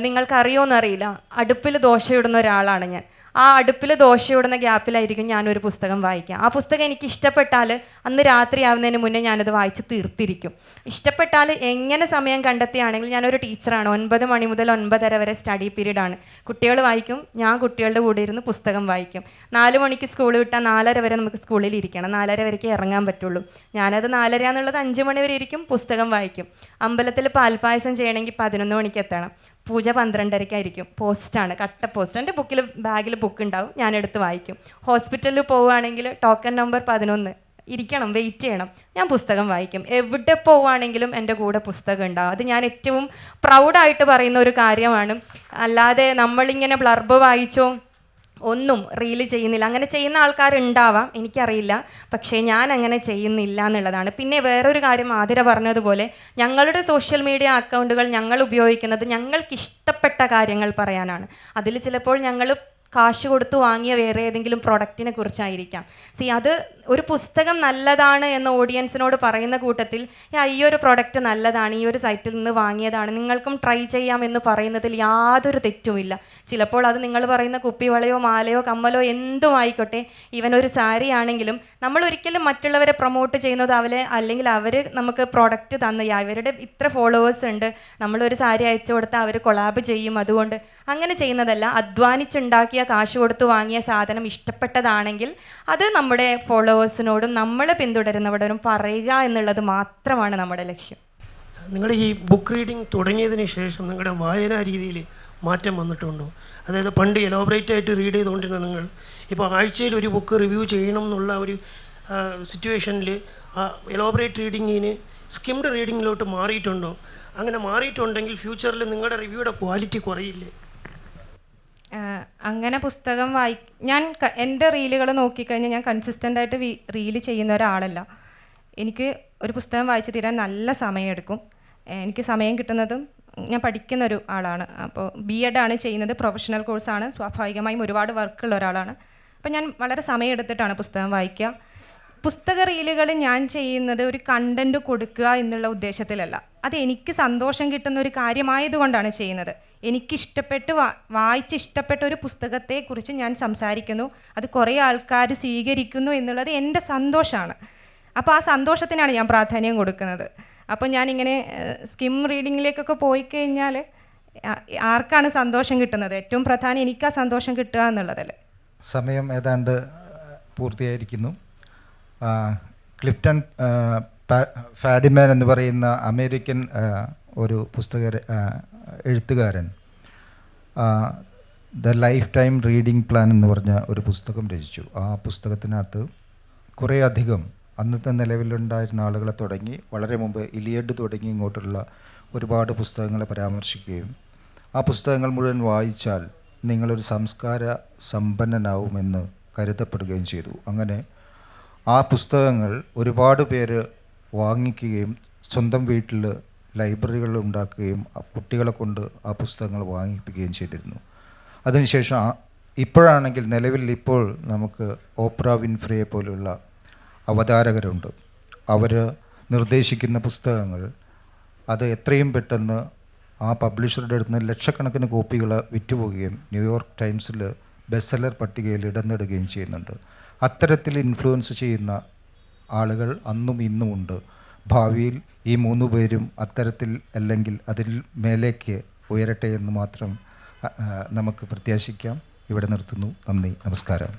നിങ്ങൾക്കറിയോന്നറിയില്ല, അടുപ്പിൽ ദോശയിടുന്ന ഒരാളാണ് ഞാൻ. ആ അടുപ്പിൽ ദോശയിടുന്ന ഗ്യാപ്പിലായിരിക്കും ഞാനൊരു പുസ്തകം വായിക്കുക. ആ പുസ്തകം എനിക്ക് ഇഷ്ടപ്പെട്ടാൽ അന്ന് രാത്രിയാവുന്നതിന് മുന്നേ ഞാനത് വായിച്ച് തീർത്തിരിക്കും. ഇഷ്ടപ്പെട്ടാൽ എങ്ങനെ സമയം കണ്ടെത്തിയാണെങ്കിൽ, ഞാനൊരു ടീച്ചറാണ്, 9 മണി മുതൽ 9:30 വരെ സ്റ്റഡി പീരീഡാണ്. കുട്ടികൾ വായിക്കും, ഞാൻ കുട്ടികളുടെ കൂടെ ഇരുന്ന് പുസ്തകം വായിക്കും. 4 മണിക്ക് സ്കൂൾ വിട്ടാൽ 4:30 വരെ നമുക്ക് സ്കൂളിൽ ഇരിക്കണം. 4:30 വരേക്ക് ഇറങ്ങാൻ പറ്റുള്ളൂ. ഞാനത് 4:30 എന്നുള്ളത് 5 മണി വരെ ഇരിക്കും, പുസ്തകം വായിക്കും. അമ്പലത്തിൽ പാൽപ്പായസം ചെയ്യണമെങ്കിൽ 11 മണിക്ക് എത്തണം. പൂജ 12:30 പോസ്റ്റാണ്, കട്ട പോസ്റ്റ്. എൻ്റെ ബാഗിൽ ബുക്ക് ഉണ്ടാവും, ഞാനെടുത്ത് വായിക്കും. ഹോസ്പിറ്റലിൽ പോവുകയാണെങ്കിൽ ടോക്കൺ നമ്പർ 11 ഇരിക്കണം, വെയിറ്റ് ചെയ്യണം, ഞാൻ പുസ്തകം വായിക്കും. എവിടെ പോവുകയാണെങ്കിലും എൻ്റെ കൂടെ പുസ്തകം ഉണ്ടാവും. അത് ഞാൻ ഏറ്റവും പ്രൗഡായിട്ട് പറയുന്ന ഒരു കാര്യമാണ്. അല്ലാതെ നമ്മളിങ്ങനെ ബ്ലർബ് വായിച്ചോ ഒന്നും റീല് ചെയ്യുന്നില്ല. അങ്ങനെ ചെയ്യുന്ന ആൾക്കാരുണ്ടാവാം, എനിക്കറിയില്ല. പക്ഷേ ഞാൻ അങ്ങനെ ചെയ്യുന്നില്ല എന്നുള്ളതാണ്. പിന്നെ വേറൊരു കാര്യം, ആതിര പറഞ്ഞതുപോലെ ഞങ്ങളുടെ സോഷ്യൽ മീഡിയ അക്കൗണ്ടുകൾ ഞങ്ങൾ ഉപയോഗിക്കുന്നത് ഞങ്ങൾക്കിഷ്ടപ്പെട്ട കാര്യങ്ങൾ പറയാനാണ്. അതിൽ ചിലപ്പോൾ ഞങ്ങൾ കാശ് കൊടുത്ത് വാങ്ങിയ വേറെ ഏതെങ്കിലും പ്രൊഡക്റ്റിനെ കുറിച്ചായിരിക്കാം. അത് ഒരു പുസ്തകം നല്ലതാണ് എന്ന് ഓഡിയൻസിനോട് പറയുന്ന കൂട്ടത്തിൽ, ഈ ഒരു പ്രൊഡക്റ്റ് നല്ലതാണ്, ഈ ഒരു സൈറ്റിൽ നിന്ന് വാങ്ങിയതാണ്, നിങ്ങൾക്കും ട്രൈ ചെയ്യാമെന്ന് പറയുന്നതിൽ യാതൊരു തെറ്റുമില്ല. ചിലപ്പോൾ അത് നിങ്ങൾ പറയുന്ന കുപ്പിവളയോ മാലയോ കമ്മലോ എന്തും ആയിക്കോട്ടെ, ഈവൻ ഒരു സാരി ആണെങ്കിലും നമ്മൾ ഒരിക്കലും മറ്റുള്ളവരെ പ്രൊമോട്ട് ചെയ്യുന്നത് അല്ലെങ്കിൽ അവർ നമുക്ക് പ്രോഡക്റ്റ് തന്ന, അവരുടെ ഇത്ര ഫോളോവേഴ്സ് ഉണ്ട്, നമ്മളൊരു സാരി അയച്ചു കൊടുത്താൽ അവർ കൊളാബ് ചെയ്യും, അതുകൊണ്ട് അങ്ങനെ ചെയ്യുന്നതല്ല. അധ്വാനിച്ചുണ്ടാക്കിയ കാശ് കൊടുത്ത് വാങ്ങിയ സാധനം ഇഷ്ടപ്പെട്ടതാണെങ്കിൽ അത് നമ്മുടെ ഫോളോവേഴ്സിനോടും നമ്മളെ പിന്തുടരുന്നവരോടും പറയുക എന്നുള്ളത് മാത്രമാണ് നമ്മുടെ ലക്ഷ്യം. നിങ്ങൾ ഈ ബുക്ക് റീഡിങ് തുടങ്ങിയതിന് ശേഷം നിങ്ങളുടെ വായനാ രീതിയിൽ മാറ്റം വന്നിട്ടുണ്ടോ? അതായത് പണ്ട് എലോബറേറ്റ് ആയിട്ട് റീഡ് ചെയ്തുകൊണ്ടിരുന്ന നിങ്ങൾ ഇപ്പോൾ ആഴ്ചയിൽ ഒരു ബുക്ക് റിവ്യൂ ചെയ്യണം എന്നുള്ള ഒരു സിറ്റുവേഷനിൽ ആ എലോബറേറ്റ് റീഡിങ്ങിന് സ്കിംഡ് റീഡിങ്ങിലോട്ട് മാറിയിട്ടുണ്ടോ? അങ്ങനെ മാറിയിട്ടുണ്ടെങ്കിൽ ഫ്യൂച്ചറിൽ നിങ്ങളുടെ റിവ്യൂയുടെ ക്വാളിറ്റി കുറയില്ലേ? അങ്ങനെ പുസ്തകം ഞാൻ എൻ്റെ റീലുകൾ നോക്കിക്കഴിഞ്ഞാൽ ഞാൻ കൺസിസ്റ്റൻ്റായിട്ട് റീല് ചെയ്യുന്ന ഒരാളല്ല. എനിക്ക് ഒരു പുസ്തകം വായിച്ച് തീരാൻ നല്ല സമയമെടുക്കും. എനിക്ക് സമയം കിട്ടുന്നതും, ഞാൻ പഠിക്കുന്ന ഒരു ആളാണ്. അപ്പോൾ BEd ആണ് ചെയ്യുന്നത്, പ്രൊഫഷണൽ കോഴ്സാണ്. സ്വാഭാവികമായും ഒരുപാട് വർക്കുള്ള ഒരാളാണ്. അപ്പോൾ ഞാൻ വളരെ സമയമെടുത്തിട്ടാണ് പുസ്തകം വായിക്കുക. പുസ്തക റീലുകൾ ഞാൻ ചെയ്യുന്നത് ഒരു കണ്ടൻറ്റ് കൊടുക്കുക എന്നുള്ള ഉദ്ദേശത്തിലല്ല. അത് എനിക്ക് സന്തോഷം കിട്ടുന്ന ഒരു കാര്യമായതുകൊണ്ടാണ് ചെയ്യുന്നത്. എനിക്കിഷ്ടപ്പെട്ട് വായിച്ചിഷ്ടപ്പെട്ട ഒരു പുസ്തകത്തെക്കുറിച്ച് ഞാൻ സംസാരിക്കുന്നു, അത് കുറേ ആൾക്കാർ സ്വീകരിക്കുന്നു എന്നുള്ളത് എൻ്റെ സന്തോഷമാണ്. അപ്പോൾ ആ സന്തോഷത്തിനാണ് ഞാൻ പ്രാധാന്യം കൊടുക്കുന്നത്. അപ്പോൾ ഞാനിങ്ങനെ സ്കിം റീഡിങ്ങിലേക്കൊക്കെ പോയി കഴിഞ്ഞാൽ ആർക്കാണ് സന്തോഷം കിട്ടുന്നത്? ഏറ്റവും പ്രധാനം എനിക്ക് ആ സന്തോഷം കിട്ടുക എന്നുള്ളതല്ലേ. സമയം ഏതാണ്ട് പൂർത്തിയായിരിക്കുന്നു. ക്ലിഫ്റ്റൺ ഫാഡിമാൻ എന്ന് പറയുന്ന അമേരിക്കൻ ഒരു എഴുത്തുകാരൻ the life time reading plan എന്ന് പറഞ്ഞ ഒരു പുസ്തകം രചിച്ചു. ആ പുസ്തകത്തിനകത്ത് കുറേ അധികം അന്നത്തെ നിലവിലുണ്ടായിരുന്ന ആളുകളെ തുടങ്ങി വളരെ മുമ്പ് ഇലിയഡ് തുടങ്ങി ഇങ്ങോട്ടുള്ള ഒരുപാട് പുസ്തകങ്ങളെ പരാമർശിക്കുകയും ആ പുസ്തകങ്ങൾ മുഴുവൻ വായിച്ചാൽ നിങ്ങളൊരു സംസ്കാര സമ്പന്നനാവുമെന്ന് കരുതപ്പെടുകയും ചെയ്തു. അങ്ങനെ ആ പുസ്തകങ്ങൾ ഒരുപാട് പേര് വാങ്ങിക്കുകയും സ്വന്തം വീട്ടിൽ ലൈബ്രറികൾ ഉണ്ടാക്കുകയും കുട്ടികളെ കൊണ്ട് ആ പുസ്തകങ്ങൾ വാങ്ങിപ്പിക്കുകയും ചെയ്തിരുന്നു. അതിനുശേഷം ഇപ്പോഴാണെങ്കിൽ നിലവിൽ ഇപ്പോൾ നമുക്ക് ഓപ്ര വിൻഫ്രിയെ പോലുള്ള അവതാരകരുണ്ട്. അവർ നിർദ്ദേശിക്കുന്ന പുസ്തകങ്ങൾ അത് എത്രയും പെട്ടെന്ന് ആ പബ്ലിഷറുടെ അടുത്ത് നിന്ന് ലക്ഷക്കണക്കിന് കോപ്പികൾ വിറ്റുപോകുകയും ന്യൂയോർക്ക് ടൈംസിൽ ബെസ്റ്റ് സെല്ലർ പട്ടികയിൽ ഇടം നേടുകയും ചെയ്യുന്നുണ്ട്. അത്തരത്തിൽ ഇൻഫ്ലുവൻസ് ചെയ്യുന്ന ആളുകൾ അന്നും ഇന്നുമുണ്ട്. ഭാവിയിൽ ഈ 3 പേരും അത്തരത്തിൽ അല്ലെങ്കിൽ അതിൽ മേലേക്ക് ഉയരട്ടെ എന്ന് മാത്രം നമുക്ക് പ്രത്യാശിക്കാം. ഇവിടെ നിർത്തുന്നു. നന്ദി, നമസ്കാരം.